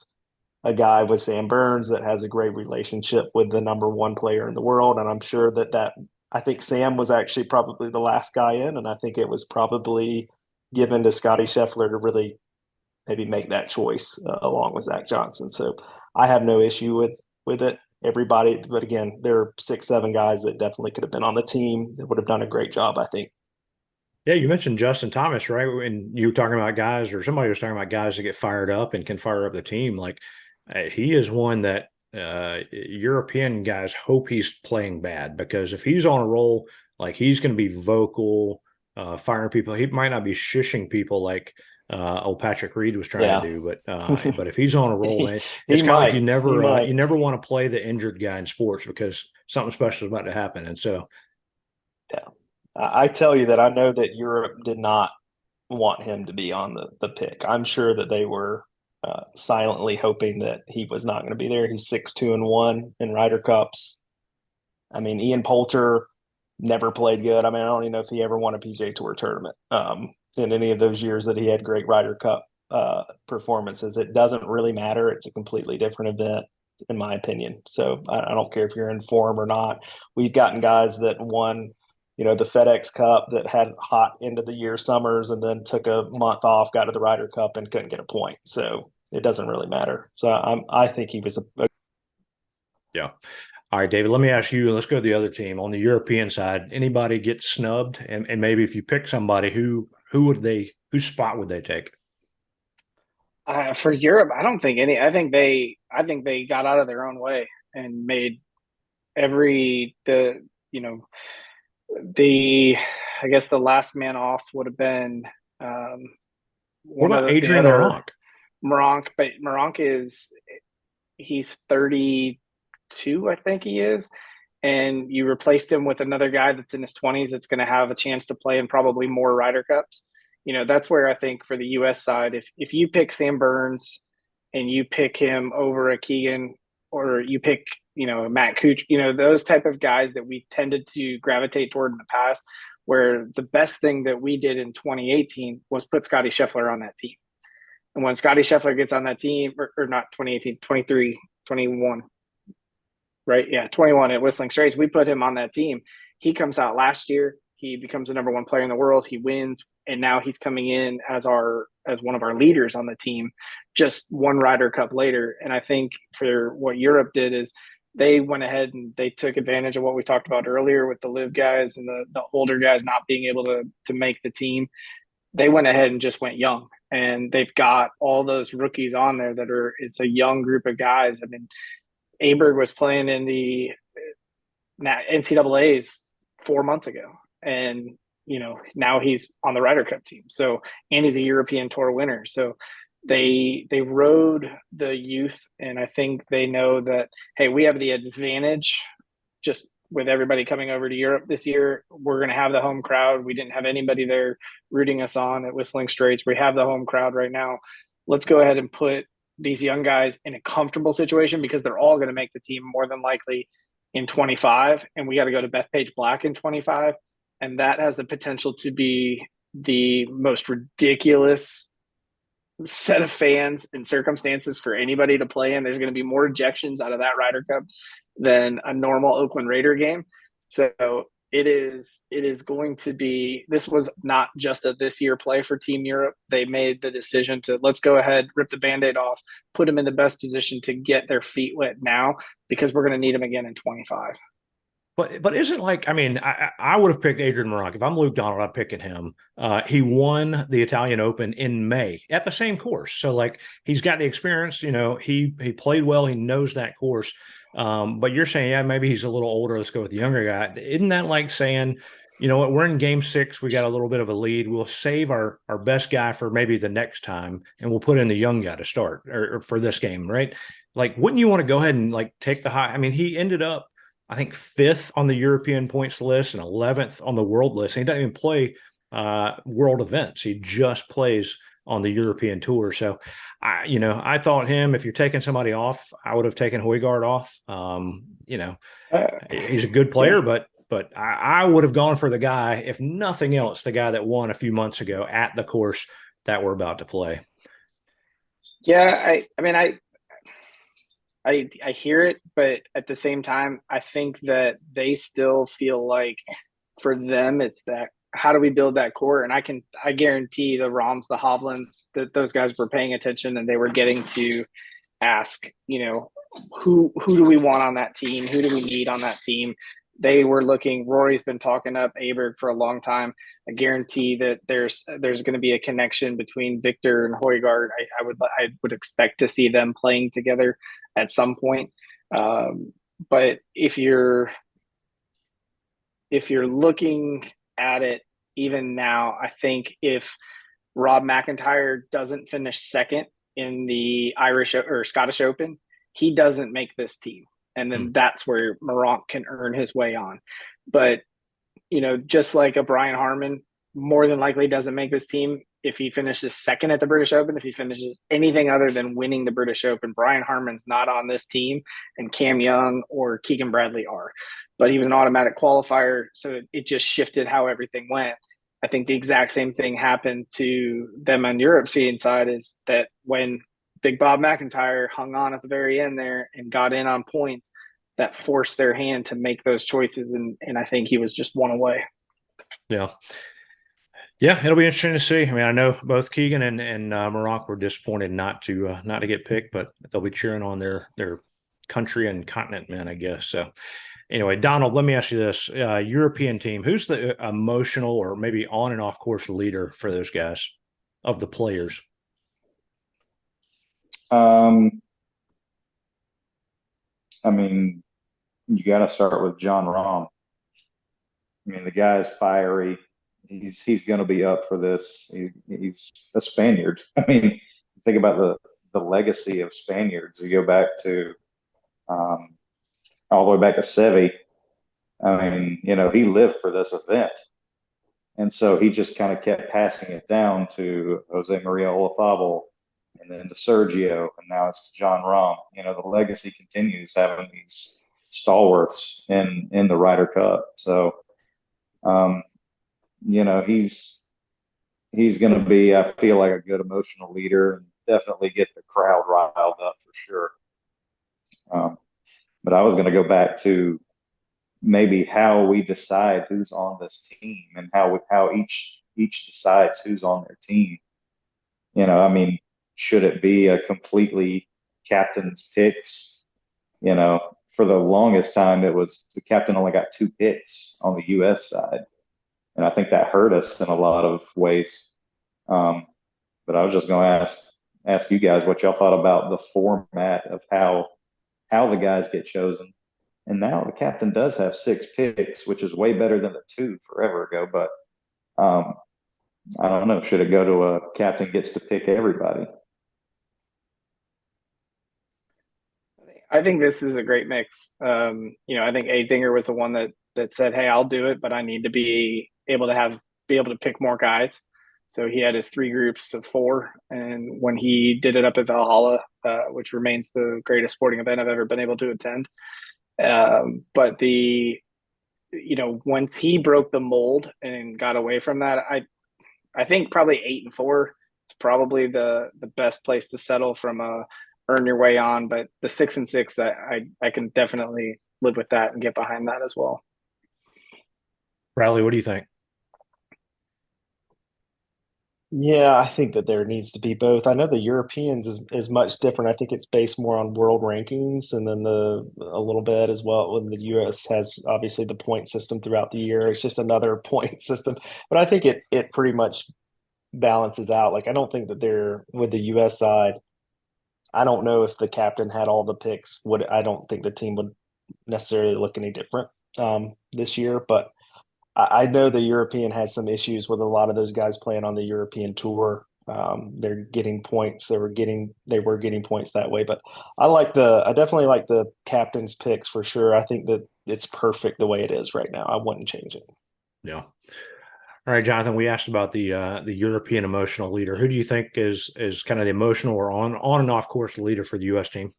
a guy with Sam Burns that has a great relationship with the number 1 player in the world. And I'm sure I think Sam was actually probably the last guy in, and I think it was probably given to Scotty Scheffler to really maybe make that choice along with Zach Johnson. So I have no issue with it. Everybody, but again, there are 6, 7 guys that definitely could have been on the team that would have done a great job, I think. Yeah, you mentioned Justin Thomas, right? And you were talking about guys, or somebody was talking about guys that get fired up and can fire up the team. Like he is one that European guys hope he's playing bad, because if he's on a roll, like he's going to be vocal, firing people. He might not be shushing people like old Patrick Reed was trying to do, but if he's on a roll, it's kind of like you never want to play the injured guy in sports, because something special is about to happen. And so, yeah, I tell you that I know that Europe did not want him to be on the pick. I'm sure that they were silently hoping that he was not going to be there. He's 6-2-1 in Ryder Cups. I mean, Ian Poulter never played good. I mean, I don't even know if he ever won a PGA Tour tournament in any of those years that he had great Ryder Cup performances. It doesn't really matter. It's a completely different event, in my opinion. So I don't care if you're in form or not. We've gotten guys that won, the FedEx Cup, that had hot end of the year summers and then took a month off, got to the Ryder Cup and couldn't get a point. So it doesn't really matter. So I think he was yeah. All right, David, let me ask you, let's go to the other team. On the European side, anybody get snubbed? And maybe if you pick somebody, whose spot would they take? For Europe, I don't think any. I think they got out of their own way and made I guess the last man off would have been what about Adrian Meronk? But Meronk he's 32, I think he is, and you replaced him with another guy that's in his 20s that's going to have a chance to play in probably more Ryder Cups. That's where I think for the U.S. side, if you pick Sam Burns and you pick him over a Keegan, or you pick, Matt Cooch, those type of guys that we tended to gravitate toward in the past, where the best thing that we did in 2018 was put Scotty Scheffler on that team. And when Scotty Scheffler gets on that team, or not 2018, 23, 21, right? Yeah, 21 at Whistling Straits, we put him on that team. He comes out last year. He becomes the number 1 player in the world. He wins and now he's coming in as one of our leaders on the team, just one Ryder Cup later. And I think for what Europe did is they went ahead and they took advantage of what we talked about earlier with the live guys and the older guys not being able to make the team. They went ahead and just went young, and they've got all those rookies on there it's a young group of guys. I mean, Aberg was playing in the NCAAs 4 months ago, and now he's on the Ryder Cup team. So, and he's a European Tour winner. So they rode the youth, and I think they know that, hey, we have the advantage just with everybody coming over to Europe this year. We're going to have the home crowd. We didn't have anybody there rooting us on at Whistling Straits. We have the home crowd right now. Let's go ahead and put these young guys in a comfortable situation, because they're all going to make the team more than likely in 25, and we got to go to Bethpage Black in 25, and that has the potential to be the most ridiculous set of fans and circumstances for anybody to play in. There's going to be more ejections out of that Ryder Cup than a normal Oakland Raider game. So it is going to be, this was not just a this year play for Team Europe. They made the decision to, let's go ahead, rip the Band-Aid off, put them in the best position to get their feet wet now, because we're going to need them again in 25. But isn't like, I mean, I would have picked Adrian Meronk. If I'm Luke Donald, I'd pick him. He won the Italian Open in May at the same course. So like, he's got the experience, he played well. He knows that course. But you're saying, yeah, maybe he's a little older. Let's go with the younger guy. Isn't that like saying, you know what, we're in game 6. We got a little bit of a lead. We'll save our best guy for maybe the next time, and we'll put in the young guy to start or for this game, right? Like, wouldn't you want to go ahead and like take the high? I mean, he ended up, I think, 5th on the European points list and 11th on the world list. And he doesn't even play world events. He just plays on the European tour. So, I thought him, if you're taking somebody off, I would have taken Højgaard off. He's a good player, but I would have gone for the guy, if nothing else, the guy that won a few months ago at the course that we're about to play. Yeah, I hear it, but at the same time, I think that they still feel like for them, it's that, how do we build that core? And I guarantee the Roms, the Hovlands, that those guys were paying attention, and they were getting to ask, who do we want on that team? Who do we need on that team? They were looking, Rory's been talking up Aberg for a long time. I guarantee that there's going to be a connection between Victor and Højgaard. I would expect to see them playing together at some point. But if you're looking at it even now, I think if Rob McIntyre doesn't finish second in the Irish or Scottish Open, he doesn't make this team. And then that's where Meronk can earn his way on. But, just like a Brian Harman more than likely doesn't make this team if he finishes second at the British Open. If he finishes anything other than winning the British Open, Brian Harman's not on this team, and Cam Young or Keegan Bradley are. But he was an automatic qualifier, so it just shifted how everything went. I think the exact same thing happened to them on European side, is that when Big Bob McIntyre hung on at the very end there and got in on points, that forced their hand to make those choices. And I think he was just one away. Yeah. Yeah, it'll be interesting to see. I mean, I know both Keegan and Meronk were disappointed not to get picked, but they'll be cheering on their country and continent men, I guess. So anyway, Donald, let me ask you this. European team, who's the emotional or maybe on and off course leader for those guys, of the players? I mean, you got to start with John Rahm. I mean, the guy's fiery. He's going to be up for this. He's a Spaniard. I mean, think about the legacy of Spaniards. You go back to all the way back to Seve. I mean, he lived for this event, and so he just kind of kept passing it down to Jose Maria Olazabal, and then to Sergio, and now it's John Rahm. The legacy continues, having these stalwarts in the Ryder Cup. So, he's going to be, I feel like, a good emotional leader, and definitely get the crowd riled up for sure. But I was going to go back to maybe how we decide who's on this team, and how each decides who's on their team. I mean, should it be a completely captain's picks? For the longest time, it was the captain only got 2 picks on the U.S. side. And I think that hurt us in a lot of ways. But I was just going to ask you guys what y'all thought about the format of how the guys get chosen. And now the captain does have 6 picks, which is way better than the 2 forever ago. But I don't know. Should it go to a captain gets to pick everybody? I think this is a great mix. I think Azinger was the one that said, "Hey, I'll do it, but I need to be able to pick more guys." So he had his 3 groups of 4, and when he did it up at Valhalla, which remains the greatest sporting event I've ever been able to attend. But once he broke the mold and got away from that, I think probably 8 and 4 is probably the best place to settle from a earn your way on. But the 6 and 6, I can definitely live with that and get behind that as well. Bradley, what do you think? Yeah, I think that there needs to be both. I know the Europeans is much different. I think it's based more on world rankings, and then a little bit as well. When the US has obviously the point system throughout the year, it's just another point system. But I think it pretty much balances out. Like I don't think that they're with the US side. I don't know if the captain had all the picks. I don't think the team would necessarily look any different this year, but I know the European has some issues with a lot of those guys playing on the European tour. They're getting points. They were getting points that way. But I definitely like the captain's picks for sure. I think that it's perfect the way it is right now. I wouldn't change it. Yeah. All right, Jonathan, we asked about the European emotional leader. Who do you think is kind of the emotional or on and off course leader for the U.S. team?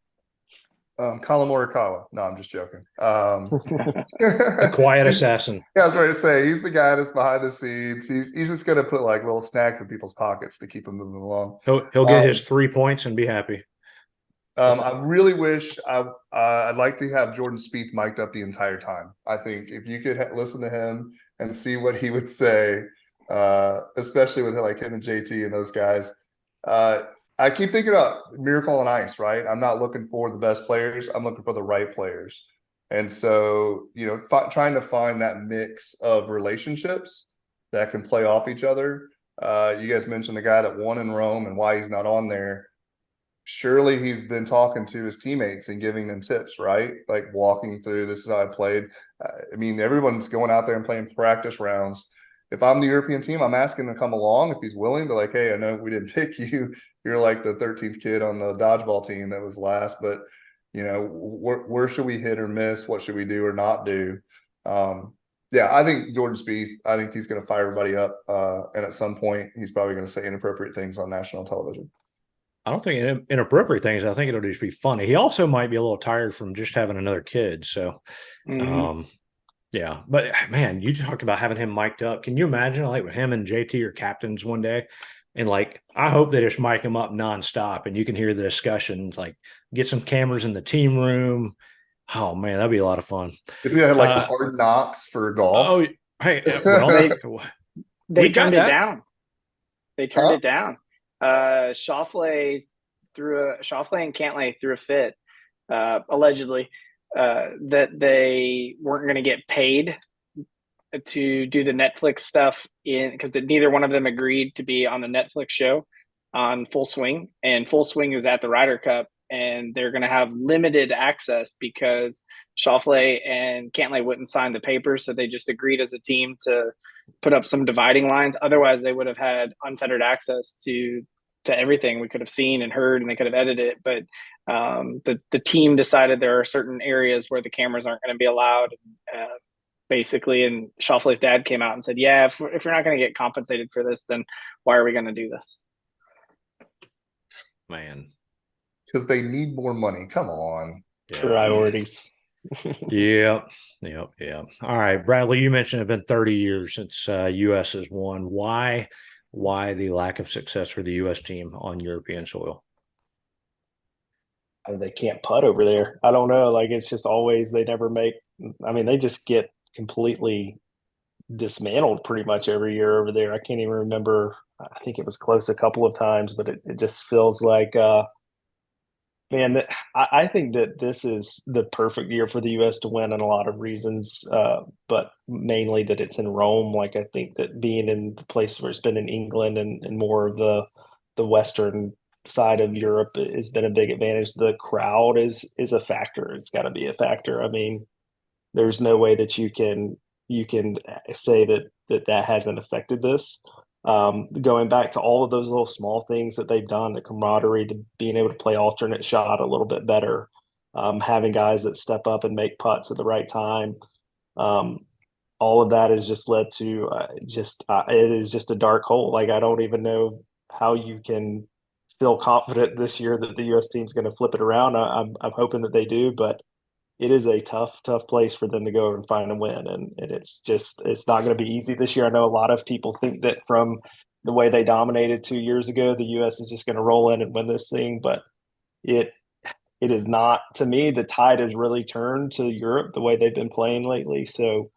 Colin Morikawa. No, I'm just joking. The quiet assassin. Yeah, I was ready to say he's the guy that's behind the scenes. He's just gonna put like little snacks in people's pockets to keep them moving along. He'll get his 3 points and be happy. I really wish I'd like to have Jordan Spieth mic'd up the entire time. I think if you could listen to him and see what he would say, especially with like him and JT and those guys. I keep thinking about Miracle on Ice, right? I'm not looking for the best players. I'm looking for the right players. And so, trying to find that mix of relationships that can play off each other. You guys mentioned the guy that won in Rome and why he's not on there. Surely he's been talking to his teammates and giving them tips, right? Like walking through, this is how I played. I mean, everyone's going out there and playing practice rounds. If I'm the European team, I'm asking him to come along if he's willing. But like, hey, I know we didn't pick you. You're like the 13th kid on the dodgeball team that was last. But, where should we hit or miss? What should we do or not do? Yeah, I think Jordan Spieth, I think he's going to fire everybody up. And at some point, he's probably going to say inappropriate things on national television. I don't think inappropriate things. I think it'll just be funny. He also might be a little tired from just having another kid. So, yeah. But, man, you talked about having him mic'd up. Can you imagine, like, with him and JT are captains one day? And, like, I hope they just mic him up nonstop and you can hear the discussions, like, get some cameras in the team room. Oh, man, that'd be a lot of fun. If we had, like, the hard knocks for golf. Oh, hey, well, they turned it down. They turned it down. Schauffele and Cantlay threw a fit, allegedly, that they weren't going to get paid to do the Netflix stuff because neither one of them agreed to be on the Netflix show on Full Swing, and Full Swing is at the Ryder Cup, and they're going to have limited access because Schauffele and Cantlay wouldn't sign the papers, so they just agreed as a team to put up some dividing lines. Otherwise, they would have had unfettered access to everything we could have seen and heard, and they could have edited it. But the team decided there are certain areas where the cameras aren't going to be allowed, basically. And Schauffele's dad came out and said, "Yeah, if you're not going to get compensated for this, then why are we going to do this?" Man, because they need more money. Come on, priorities. Yeah. All right, Bradley, you mentioned it's been 30 years since U.S. has won. Why the lack of success for the U.S. team on European soil? They can't putt over there. I don't know. Like, it's just always, they never make, I mean, they just get completely dismantled pretty much every year over there. I can't even remember. I think it was close a couple of times, but it just feels like, man, I think that this is the perfect year for the U.S. to win in a lot of reasons, but mainly that it's in Rome. Like, I think that being in the place where it's been in England and more of the Western side of Europe has been a big advantage. The crowd is a factor. It's got to be a factor. I mean, there's no way that you can say that hasn't affected this. Going back to all of those little small things that they've done, the camaraderie, to being able to play alternate shot a little bit better, having guys that step up and make putts at the right time. Um, all of that has just led to it is just a dark hole. Like, I don't even know how you can feel confident this year that the U.S. team's going to flip it around. I'm hoping that they do, but it is a tough place for them to go and find a win. And it's not going to be easy this year. I know a lot of people think that from the way they dominated 2 years ago, the U.S. is just going to roll in and win this thing, but it it is not. To me, the tide has really turned to Europe the way they've been playing lately. So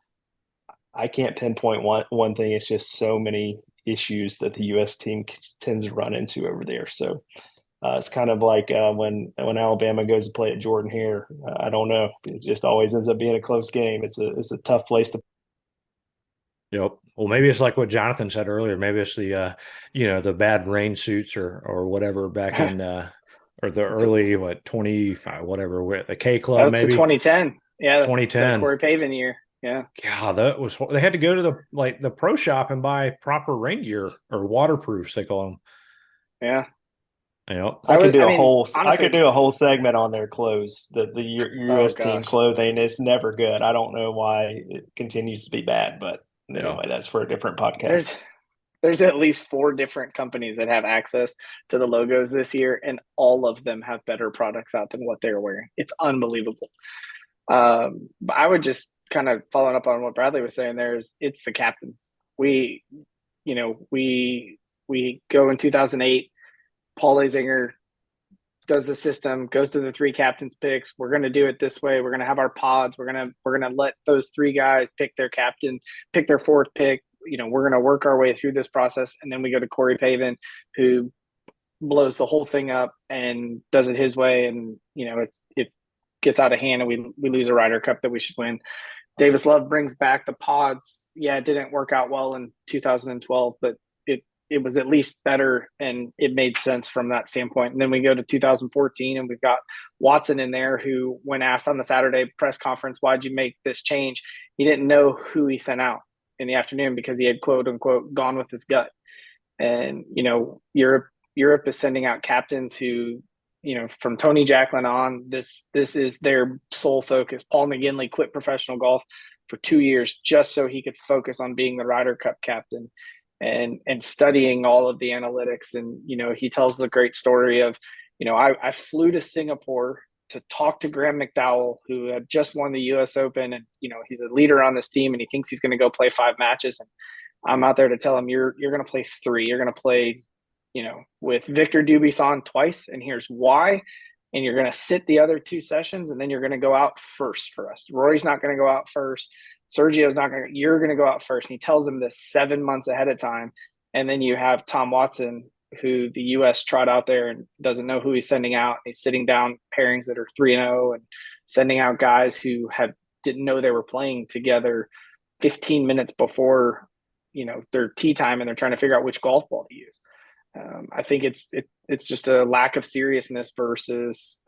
I can't pinpoint one thing. It's just so many issues that the U.S. team tends to run into over there. So it's kind of like when Alabama goes to play at Jordan here. I don't know. It just always ends up being a close game. It's a tough place to. Yep. Well, maybe it's like what Jonathan said earlier. Maybe it's the the bad rain suits or whatever back in or the early 20 whatever with the K That Club, was the maybe 2010. Yeah, the 2010. Corey Pavin year. Yeah. God, that was, they had to go to the pro shop and buy proper rain gear or waterproofs, they call them. Yeah. I could do I a mean, whole honestly, segment on their clothes. The oh U.S. team gosh. clothing is never good. I don't know why it continues to be bad, but Yeah. anyway, that's for a different podcast. There's at least 4 different companies that have access to the logos this year, and all of them have better products out than what they're wearing. It's unbelievable. But I would just kind of following up on what Bradley was saying there is it's the captains. We go in 2008, Paul Azinger does the system, goes to the 3 captains picks. We're going to do it this way. We're going to have our pods. We're going to let those 3 guys pick their captain, pick their 4th pick. We're going to work our way through this process. And then we go to Corey Pavin, who blows the whole thing up and does it his way. And, it gets out of hand and we lose a Ryder Cup that we should win. Davis Love brings back the pods. Yeah, it didn't work out well in 2012, but it was at least better and it made sense from that standpoint. And then we go to 2014 and we've got Watson in there who, when asked on the Saturday press conference, why'd you make this change? He didn't know who he sent out in the afternoon because he had quote unquote gone with his gut. And, Europe is sending out captains who, from Tony Jacklin on, this is their sole focus. Paul McGinley quit professional golf for 2 years just so he could focus on being the Ryder Cup captain and studying all of the analytics. And, he tells the great story of, I flew to Singapore to talk to Graham McDowell, who had just won the US Open. And, he's a leader on this team and he thinks he's going to go play 5 matches. And I'm out there to tell him, you're going to play 3. You're going to play, with Victor Dubuisson twice. And here's why. And you're going to sit the other 2 sessions and then you're going to go out first for us. Rory's not going to go out first. Sergio's not going to, you're going to go out first. And he tells him this 7 months ahead of time. And then you have Tom Watson, who the U.S. trot out there and doesn't know who he's sending out. He's sitting down pairings that are 3-0 and sending out guys who didn't know they were playing together 15 minutes before, their tee time, and they're trying to figure out which golf ball to use. I think it's just a lack of seriousness versus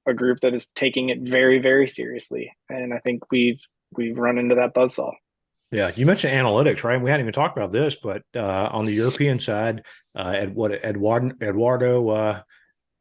a group that is taking it very, very seriously. And I think we've run into that buzzsaw. Yeah, you mentioned analytics, right? We hadn't even talked about this, but on the European side, Eduardo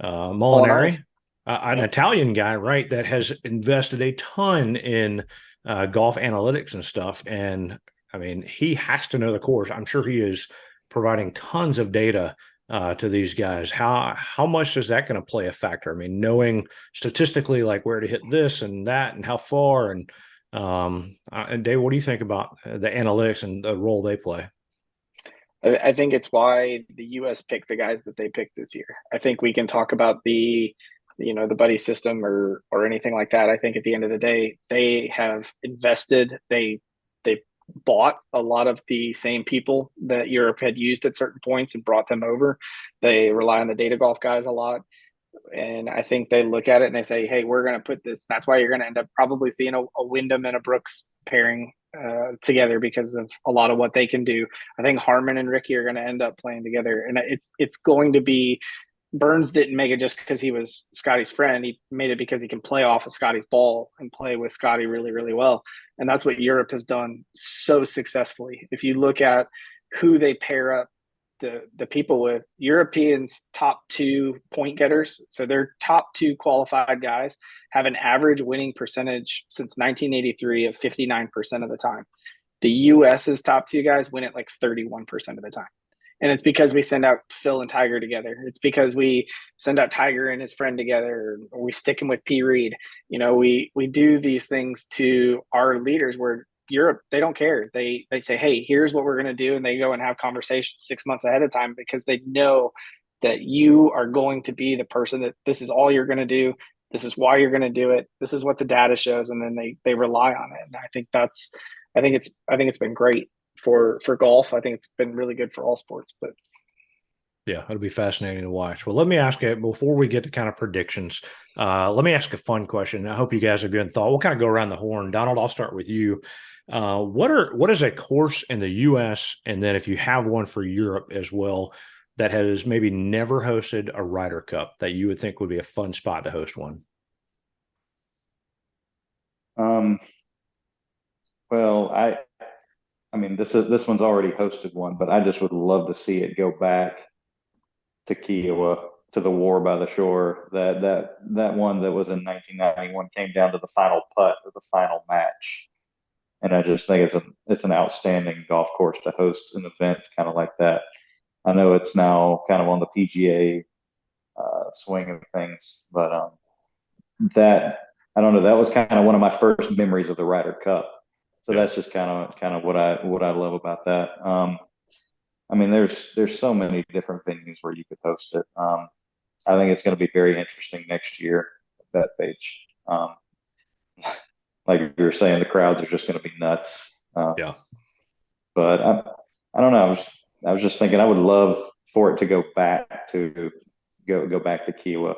Molinari, an Italian guy, right, that has invested a ton in golf analytics and stuff. And I mean, he has to know the course. I'm sure he is providing tons of data to these guys. How much is that going to play a factor? I mean, knowing statistically like where to hit this and that and how far. And Dave, what do you think about the analytics and the role they play? I think it's why the U.S. picked the guys that they picked this year. I think we can talk about the buddy system or anything like that. I think at the end of the day, they have invested. They bought a lot of the same people that Europe had used at certain points and brought them over. They rely on the data golf guys a lot. And I think they look at it and they say, hey, we're going to put this. That's why you're going to end up probably seeing a Wyndham and a Brooks pairing together because of a lot of what they can do. I think Harmon and Ricky are going to end up playing together. And it's going to be, Burns didn't make it just because he was Scotty's friend. He made it because he can play off of Scotty's ball and play with Scotty really, really well. And that's what Europe has done so successfully. If you look at who they pair up the people with, Europeans' top 2 point getters, so their top 2 qualified guys have an average winning percentage since 1983 of 59% of the time. The US's top 2 guys win it like 31% of the time. And it's because we send out Phil and Tiger together. It's because we send out Tiger and his friend together, or we stick him with P. Reed. You know, we do these things to our leaders where Europe, they don't care. They say, hey, here's what we're going to do. And they go and have conversations 6 months ahead of time because they know that you are going to be the person that this is all you're going to do. This is why you're going to do it. This is what the data shows. And then they rely on it. And I think it's been great for golf. I think it's been really good for all sports, but yeah, it'll be fascinating to watch. Well, let me ask you before we get to kind of predictions. Let me ask a fun question. I hope you guys are good in thought. We'll kind of go around the horn. Donald, I'll start with you. What is a course in the U.S. and then if you have one for Europe as well that has maybe never hosted a Ryder Cup that you would think would be a fun spot to host one? Well, I mean, this one's already hosted one, but I just would love to see it go back to Kiowa, to the War by the Shore. That one that was in 1991 came down to the final putt of the final match, and I just think it's an outstanding golf course to host an event kind of like that. I know it's now kind of on the PGA swing of things, but that I don't know. That was kind of one of my first memories of the Ryder Cup. So that's just kind of what I love about that. I mean, there's so many different venues where you could host it. I think it's going to be very interesting next year at Bethpage. Like you were saying, the crowds are just going to be nuts. Yeah. But I don't know. I was just thinking I would love for it to go back to Kiowa.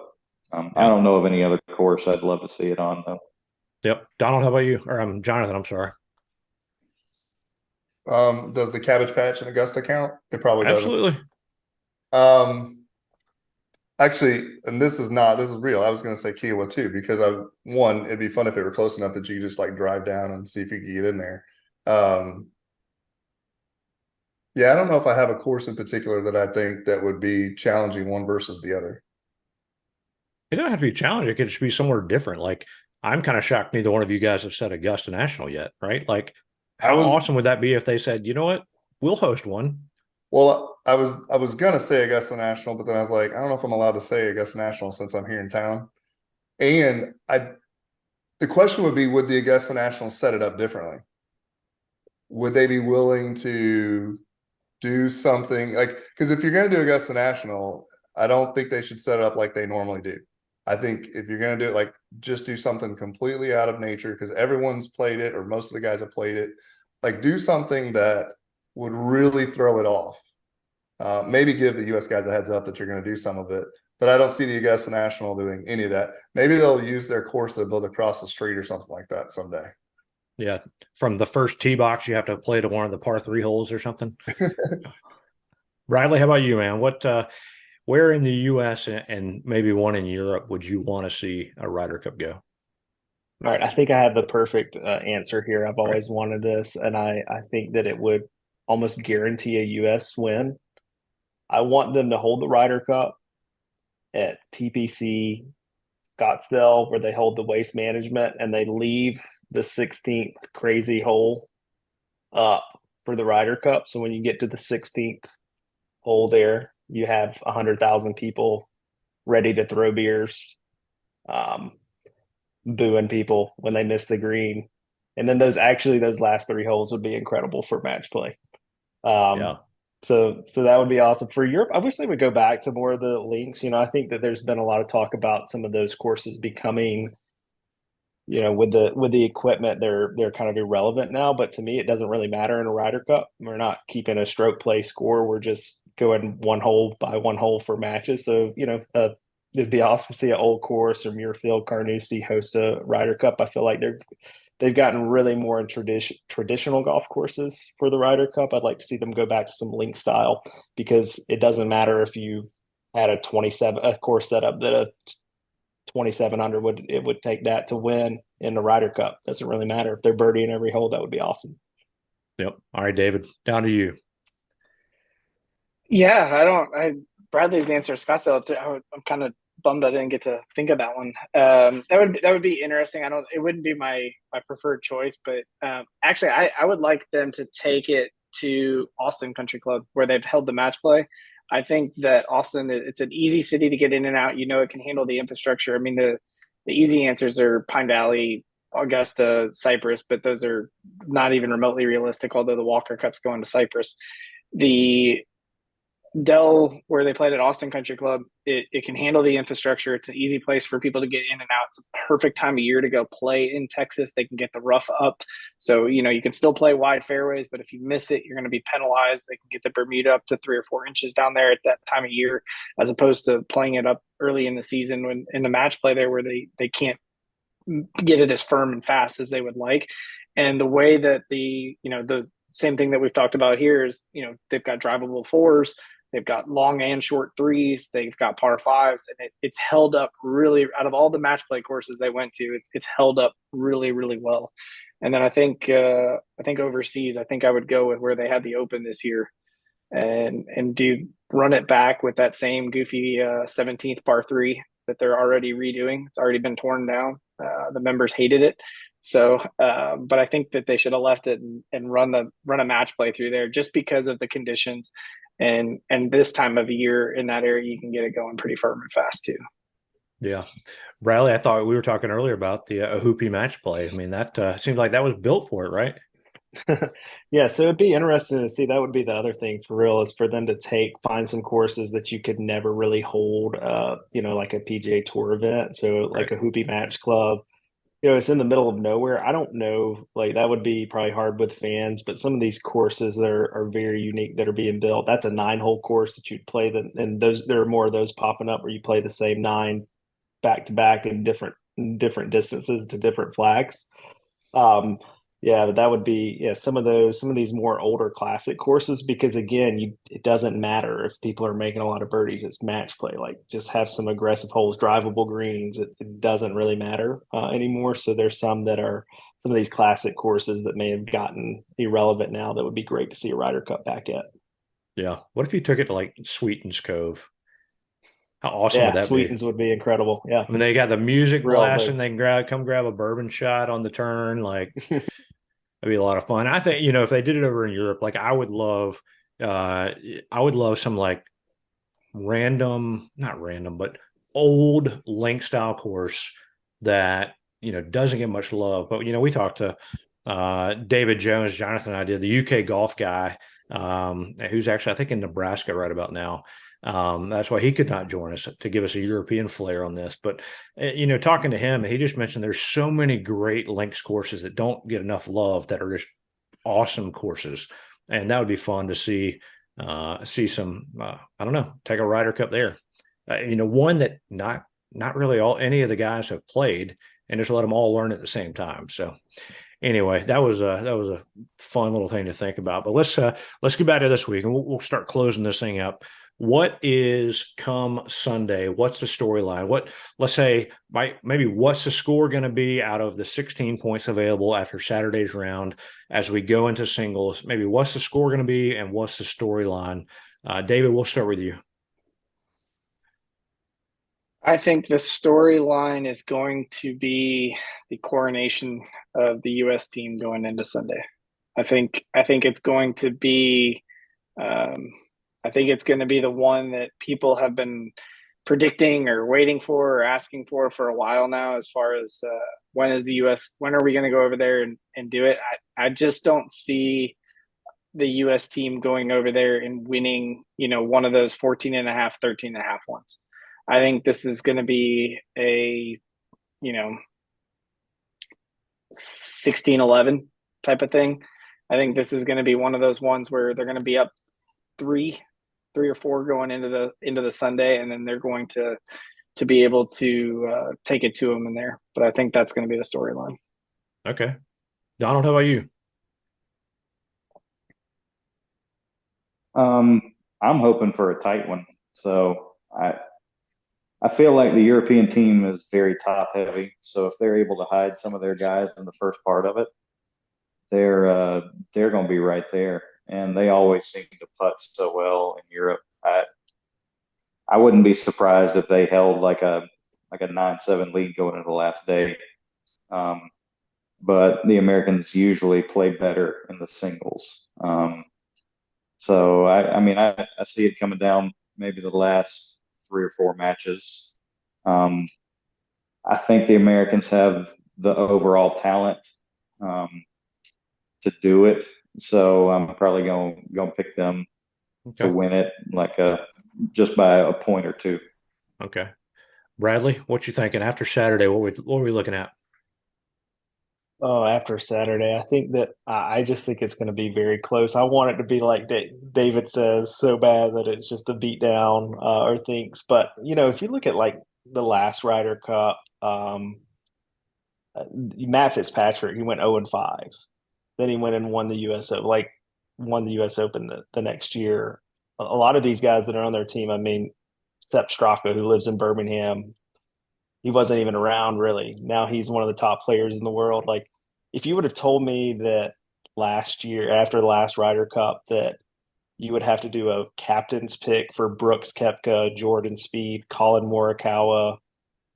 I don't know of any other course I'd love to see it on though. Yep. Donald, how about you? Or Jonathan, I'm sorry. Does the Cabbage Patch in Augusta count? It probably Absolutely. doesn't. Actually, and this is real. I was going to say Kiowa too, because it'd be fun if it were close enough that you could just like drive down and see if you could get in there. Yeah, I don't know if I have a course in particular that I think that would be challenging one versus the other. It doesn't have to be challenging. It could just be somewhere different. Like, I'm kind of shocked neither one of you guys have said Augusta National yet, right? Like, how awesome would that be if they said, you know what, we'll host one? Well, I was gonna say Augusta National, but then I was like, I don't know if I'm allowed to say Augusta National since I'm here in town. And the question would be, would the Augusta National set it up differently? Would they be willing to do something like, because if you're gonna do Augusta National, I don't think they should set it up like they normally do. I think if you're gonna do it, like, just do something completely out of nature because everyone's played it, or most of the guys have played it. Like, do something that would really throw it off. Maybe give the US guys a heads up that you're going to do some of it, but I don't see the Augusta National doing any of that. Maybe they'll use their course to build across the street or something like that someday. Yeah. From the first tee box, you have to play to one of the par 3 holes or something. Riley, how about you, man? Where in the US and maybe one in Europe would you want to see a Ryder Cup go? All right, I think I have the perfect answer here. I've always wanted this, and I think that it would almost guarantee a U.S. win. I want them to hold the Ryder Cup at TPC Scottsdale, where they hold the waste management, and they leave the 16th crazy hole up for the Ryder Cup. So when you get to the 16th hole there, you have 100,000 people ready to throw beers, booing people when they miss the green. And then those last 3 holes would be incredible for match play. So that would be awesome for Europe. I wish they would go back to more of the links. I think that there's been a lot of talk about some of those courses becoming with the equipment, they're kind of irrelevant now. But to me, it doesn't really matter in a Ryder Cup. We're not keeping a stroke play score. We're just going one hole by one hole for matches. So it'd be awesome to see an Old Course or Muirfield Carnoustie host a Ryder Cup. I feel like they've gotten really more in traditional golf courses for the Ryder Cup. I'd like to see them go back to some link style, because it doesn't matter if you had a course setup that a 27 under would take that to win in the Ryder Cup. Doesn't really matter if they're birdieing every hole. That would be awesome. Yep. All right, David, down to you. Yeah, Bradley's answer is Scott. I'm kind of bummed I didn't get to think of that one. That would be interesting. It wouldn't be my preferred choice, but actually I would like them to take it to Austin Country Club, where they've held the match play. I think that Austin, it's an easy city to get in and out. It can handle the infrastructure. I mean, the easy answers are Pine Valley, Augusta, Cypress, but those are not even remotely realistic, although the Walker Cup's going to Cypress. The Dell, where they played at Austin Country Club, it can handle the infrastructure. It's an easy place for people to get in and out. It's a perfect time of year to go play in Texas. They can get the rough up. So, you can still play wide fairways, but if you miss it, you're going to be penalized. They can get the Bermuda up to 3 or 4 inches down there at that time of year, as opposed to playing it up early in the season when in the match play there, where they can't get it as firm and fast as they would like. And the way that the same thing that we've talked about here is, they've got drivable fours. They've got long and short threes. They've got par fives, and it's held up really. Out of all the match play courses they went to, it's held up really, really well. And then I think overseas, I think I would go with where they had the Open this year, and run it back with that same goofy 17th par 3 that they're already redoing. It's already been torn down. The members hated it. So, but I think that they should have left it and run a match play through there, just because of the conditions. And this time of year in that area, you can get it going pretty firm and fast too. Yeah. Bradley, I thought we were talking earlier about the Hoopy match play. I mean, that seems like that was built for it, right? Yeah, so it'd be interesting to see. That would be the other thing for real, is for them to find some courses that you could never really hold, like a PGA Tour event. So like a Hoopy Match Club, it's in the middle of nowhere. I don't know, like that would be probably hard with fans, but some of these courses that are very unique that are being built, that's a 9-hole course that you'd play and there are more of those popping up where you play the same 9 back to back in different distances to different flags. Yeah, but that would be some of these more older classic courses, because again, it doesn't matter if people are making a lot of birdies. It's match play. Like, just have some aggressive holes, drivable greens. It doesn't really matter anymore. So there's some of these classic courses that may have gotten irrelevant now that would be great to see a Ryder Cup back at. Yeah. What if you took it to like Sweetens Cove? How awesome would that Sweetens would be incredible. Yeah. I mean, they got the music blasting. Like, they can come grab a bourbon shot on the turn. Like, it'd be a lot of fun. I think, if they did it over in Europe, like I would love some like not random, but old link style course that, doesn't get much love. But, we talked to David Jonathan and I did, the UK golf guy, who's actually, I think, in Nebraska right about now. That's why he could not join us, to give us a European flair on this. But, talking to him, he just mentioned there's so many great links courses that don't get enough love that are just awesome courses. And that would be fun to see some, I don't know, take a Ryder Cup there. One that not really any of the guys have played, and just let them all learn at the same time. So anyway, that was a fun little thing to think about. But let's get back to this week, and we'll start closing this thing up. What is come Sunday? What's the storyline? Let's say, maybe what's the score going to be out of the 16 points available after Saturday's round as we go into singles? Maybe what's the score going to be, and what's the storyline? David, we'll start with you. I think the storyline is going to be the coronation of the U.S. team going into Sunday. I think it's going to be. I think it's going to be the one that people have been predicting or waiting for or asking for a while now, as far as when are we going to go over there and do it? I just don't see the U.S. team going over there and winning, one of those 14.5, 13.5 ones. I think this is going to be a 16-11 type of thing. I think this is going to be one of those ones where they're going to be up three or four going into the Sunday, and then they're going to be able to take it to them in there. But I think that's going to be the storyline. Okay. Donald, how about you? I'm hoping for a tight one. So I feel like the European team is very top heavy. So if they're able to hide some of their guys in the first part of it, they're going to be right there. And they always seem to putt so well in Europe. I wouldn't be surprised if they held like a 9-7 lead going into the last day. But the Americans usually play better in the singles. So I mean I see it coming down maybe the last 3 or 4 matches. I think the Americans have the overall talent to do it. So I'm probably going to pick them to win it just by a point or two. Okay. Bradley, what you thinking after Saturday? What are we looking at? Oh, after Saturday, I think that I just think it's going to be very close. I want it to be like David says, so bad that it's just a beat down or things. But if you look at like the last Ryder Cup, Matt Fitzpatrick, he went 0-5. Then he went and won the U.S. Open the next year. A lot of these guys that are on their team, I mean, Sepp Straka, who lives in Birmingham, he wasn't even around really. Now he's one of the top players in the world. Like, if you would have told me that last year, after the last Ryder Cup, that you would have to do a captain's pick for Brooks Koepka, Jordan Spieth, Colin Morikawa,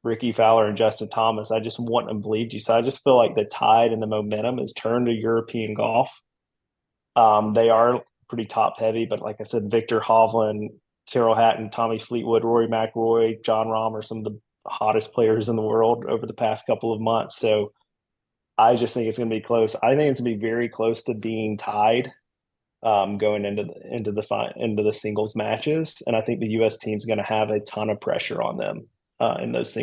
Ricky Fowler, and Justin Thomas, I just wouldn't have believed you. So I just feel like the tide and the momentum has turned to European golf. They are pretty top heavy, but like I said, Victor Hovland, Tyrrell Hatton, Tommy Fleetwood, Rory McIlroy, John Rahm are some of the hottest players in the world over the past couple of months. So I just think it's going to be close. I think it's going to be very close to being tied going into the singles matches, and I think the U.S. team's going to have a ton of pressure on them in those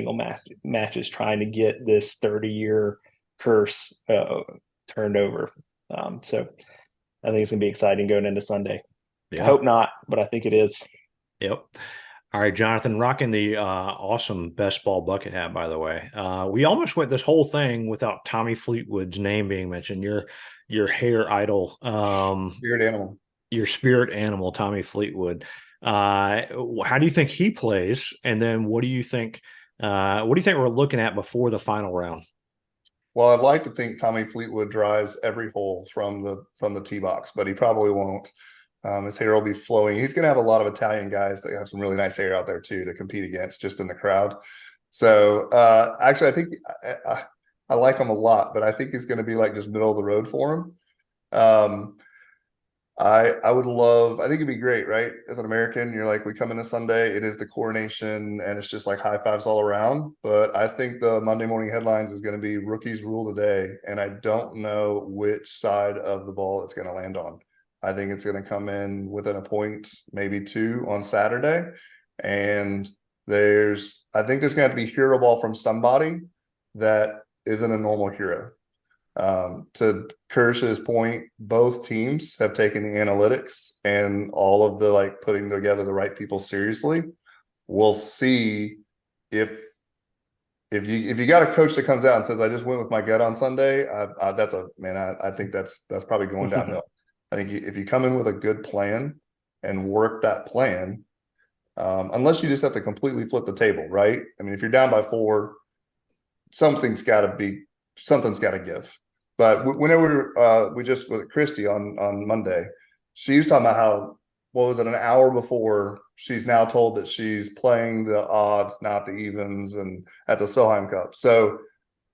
matches, trying to get this 30-year curse turned over. So I think it's going to be exciting going into Sunday. Yeah. I hope not, but I think it is. Yep. All right, Jonathan, rocking the awesome best ball bucket hat, by the way. We almost went this whole thing without Tommy Fleetwood's name being mentioned. Your hair idol, Spirit animal. Your spirit animal, Tommy Fleetwood. How do you think he plays? And then what do you think we're looking at before the final round? Well, I'd like to think Tommy Fleetwood drives every hole from the tee box, but he probably won't. His hair will be flowing. He's going to have a lot of Italian guys that have some really nice hair out there too to compete against just in the crowd. So actually, I think I like him a lot, but I think he's going to be like just middle of the road for him. I would love, I think it'd be great, right? As an American, you're like, we come into Sunday, it is the coronation, and it's just like high fives all around. But I think the Monday morning headlines is going to be rookies rule the day. And I don't know which side of the ball it's going to land on. I think it's going to come in within a point, maybe 2 on Saturday. And I think there's going to have to be hero ball from somebody that isn't a normal hero. To Kirsch's point, both teams have taken the analytics and all of the putting together the right people seriously. We'll see if you got a coach that comes out and says, I just went with my gut on Sunday, I think that's probably going downhill. I think if you come in with a good plan and work that plan, unless you just have to completely flip the table, right? I mean, if you're down by 4, something's got to give. But whenever we just with Christy on Monday, she was talking about how, what was it, an hour before, she's now told that she's playing the odds, not the evens, and at the Solheim Cup. So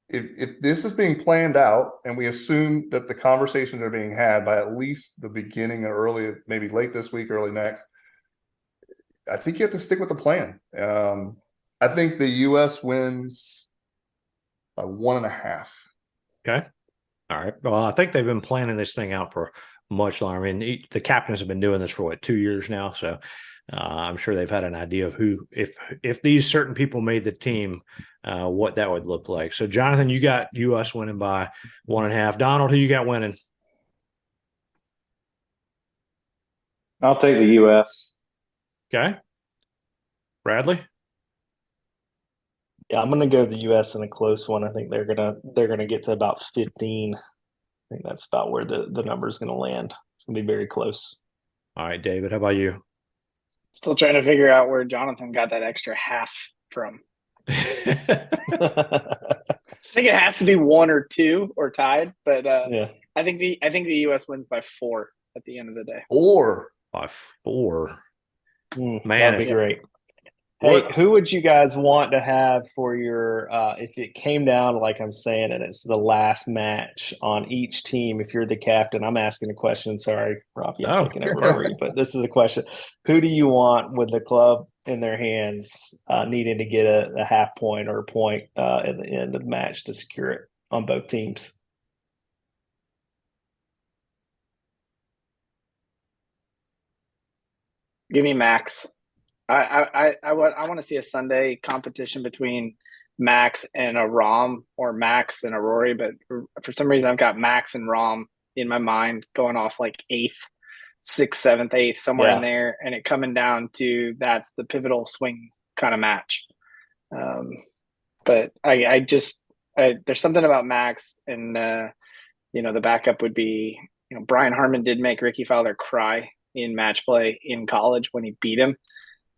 if this is being planned out, and we assume that the conversations are being had by at least the beginning or early, maybe late this week, early next, I think you have to stick with the plan. I think the U.S. wins by 1.5. Okay. All right. Well, I think they've been planning this thing out for much longer. I mean, the captains have been doing this for 2 years now. So I'm sure they've had an idea of who, if these certain people made the team, what that would look like. So, Jonathan, you got U.S. winning by 1.5. Donald, who you got winning? I'll take the U.S. Okay. Bradley? Yeah, I'm gonna go the US in a close one. I think they're gonna get to about 15. I think that's about where the number is gonna land. It's gonna be very close. All right, David, how about you? Still trying to figure out where Jonathan got that extra half from. I think it has to be 1 or 2 or tied, but Yeah. I think the US wins by 4 at the end of the day. Or By 4. Man, That'd be if- great. Hey, What- who would you guys want to have for your if it came down, like I'm saying, and it's the last match on each team, if you're the captain? I'm asking a question. Sorry, Robbie, I'm Oh. taking over for you, but this is a question. Who do you want with the club in their hands, needing to get a half point or a point at the end of the match to secure it on both teams? Give me Max. I want to see a Sunday competition between Max and a Rom or Max and a Rory, but for some reason I've got Max and Rom in my mind going off like 8th, 6th, 7th, 8th, somewhere in there, and it coming down to that's the pivotal swing kind of match. But there's something about Max, and the backup would be, Brian Harmon did make Ricky Fowler cry in match play in college when he beat him.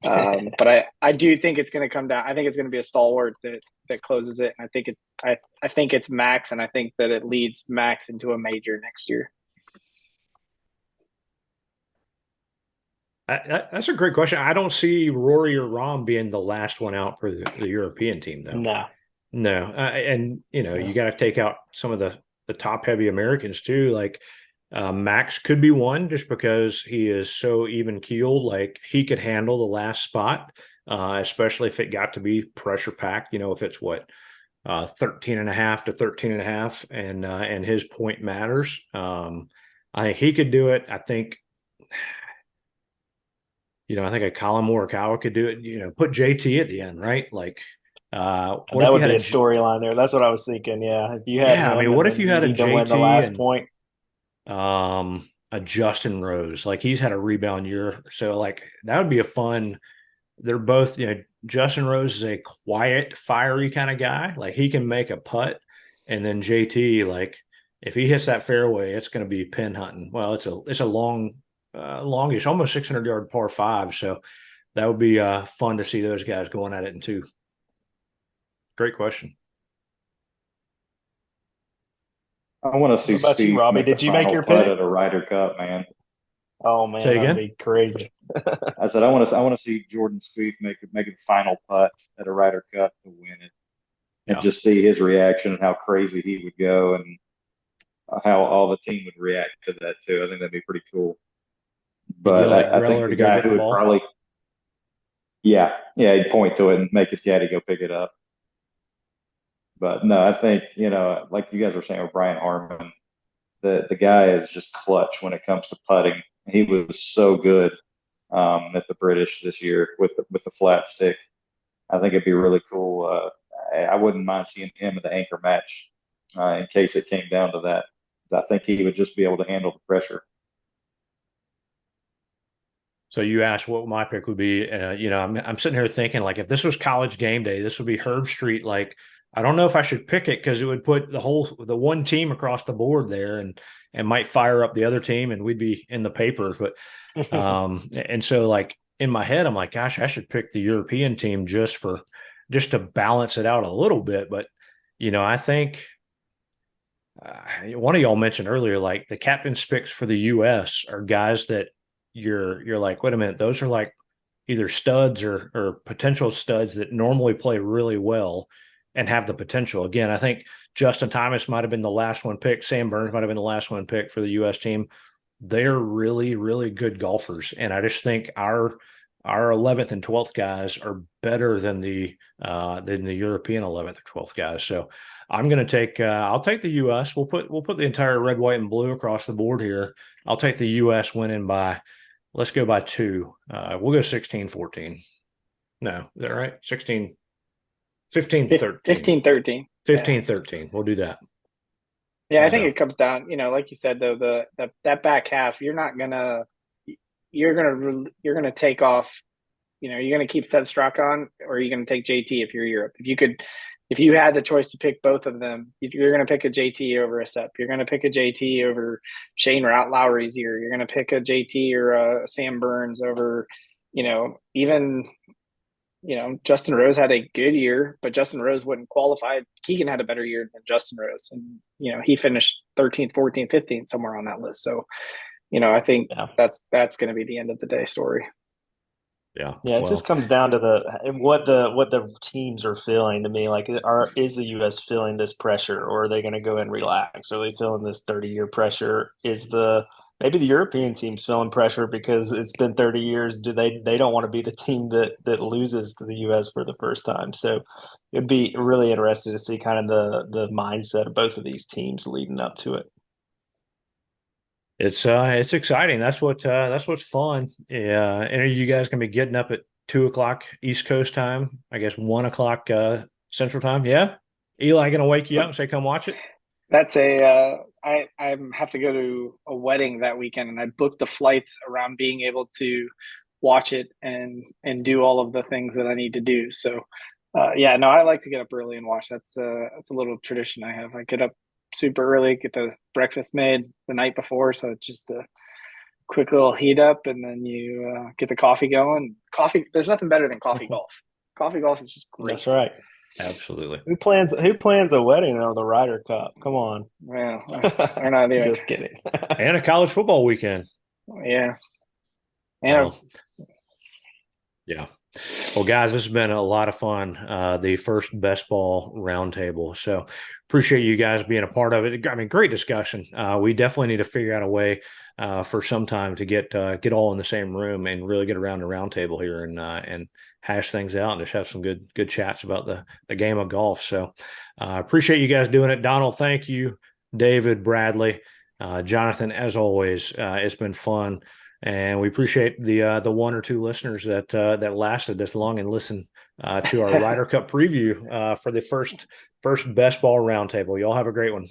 But I do think it's going to come down. I think it's going to be a stalwart that closes it. And I think it's Max, and I think that it leads Max into a major next year. That's a great question. I don't see Rory or Rom being the last one out for the European team, though. No. And you got to take out some of the top heavy Americans too. Like Max could be one just because he is so even keeled. Like he could handle the last spot, especially if it got to be pressure packed. If it's 13.5 to 13.5 and his point matters. I think he could do it. I think a Colin Morikawa could do it. Put JT at the end, right? Like, that would be a storyline there. That's what I was thinking. Yeah, if you had what if you had a JT win the last point? A Justin Rose, like he's had a rebound year, so like that would be a fun. They're both, Justin Rose is a quiet, fiery kind of guy. Like he can make a putt, and then JT, like if he hits that fairway, it's going to be pin hunting. Well, it's a longish, almost 600-yard par 5. So that would be fun to see those guys going at it in 2. Great question. I want to see What about you, Steve Robbie? make Did the you make final your putt pick? at a Ryder Cup, man. Oh man, Say again? that'd be crazy. I said I want to see Jordan Spieth make a final putt at a Ryder Cup to win it, and just see his reaction and how crazy he would go, and how all the team would react to that too. I think that'd be pretty cool. But I think the guy who would probably, he'd point to it and make his caddy go pick it up. But no, I think, like you guys were saying with Brian Harmon, the guy is just clutch when it comes to putting. He was so good at the British this year with the flat stick. I think it'd be really cool. I wouldn't mind seeing him at the anchor match in case it came down to that. I think he would just be able to handle the pressure. So you asked what my pick would be. I'm sitting here thinking, like, if this was college game day, this would be Herb Street. Like, I don't know if I should pick it because it would put the one team across the board there and might fire up the other team and we'd be in the paper. But and so like in my head, I'm like, gosh, I should pick the European team just to balance it out a little bit. But I think one of y'all mentioned earlier, like the captain's picks for the U.S. are guys that you're like, wait a minute, those are like either studs or potential studs that normally play really well and have the potential. Again, I think Justin Thomas might have been the last one picked. Sam Burns might have been the last one picked for the U.S. team. They're really, really good golfers. And I just think our 11th and 12th guys are better than the European 11th or 12th guys. So I'm going to take, I'll take the U.S. We'll put the entire red, white, and blue across the board here. I'll take the U.S. winning by let's go by 2. We'll go 16-14. No, is that right? 16, 15-13. 15-13. 15-13. We'll do that. Yeah, I think it comes down, like you said, though, that back half, you're gonna take off. You're gonna keep Seb Straka, or you're gonna take JT if you're Europe. If you had the choice to pick both of them, you're gonna pick a JT over a Seb. You're gonna pick a JT over Shane Lowry's year. You're gonna pick a JT or a Sam Burns over, even. Justin Rose had a good year, but Justin Rose wouldn't qualify. Keegan had a better year than Justin Rose. And, he finished 13th, 14th, 15th, somewhere on that list. So, I think that's going to be the end of the day story. Yeah. Yeah. It just comes down to what the teams are feeling to me. Like, is the U.S. feeling this pressure, or are they going to go and relax? Are they feeling this 30-year pressure? Maybe the European team's feeling pressure because it's been 30 years. They don't want to be the team that loses to the U.S. for the first time. So it'd be really interesting to see kind of the mindset of both of these teams leading up to it. It's exciting. That's what's fun. Yeah. And are you guys gonna be getting up at 2:00 East Coast time? I guess 1:00 Central time. Yeah. Eli gonna wake you up and say, "Come watch it." That's I have to go to a wedding that weekend, and I booked the flights around being able to watch it and do all of the things that I need to do. So, I like to get up early and watch. That's a little tradition I have. I get up super early, get the breakfast made the night before, so it's just a quick little heat up, and then you get the coffee going. Coffee, there's nothing better than coffee golf. Coffee golf is just great. That's right. Absolutely. Who plans a wedding or the Ryder Cup? Come on. Well, we're not there. Just kidding. And a college football weekend. Yeah. Yeah. Well, guys, this has been a lot of fun. The first BestBall Roundtable. So appreciate you guys being a part of it. I mean, great discussion. We definitely need to figure out a way for some time to get all in the same room and really get around the roundtable here and hash things out and just have some good chats about the game of golf. So appreciate you guys doing it. Donald, thank you. David, Bradley, Jonathan, as always, it's been fun. And we appreciate the 1 or 2 listeners that lasted this long and listened to our Ryder Cup preview for the first BestBall Roundtable. Y'all have a great one.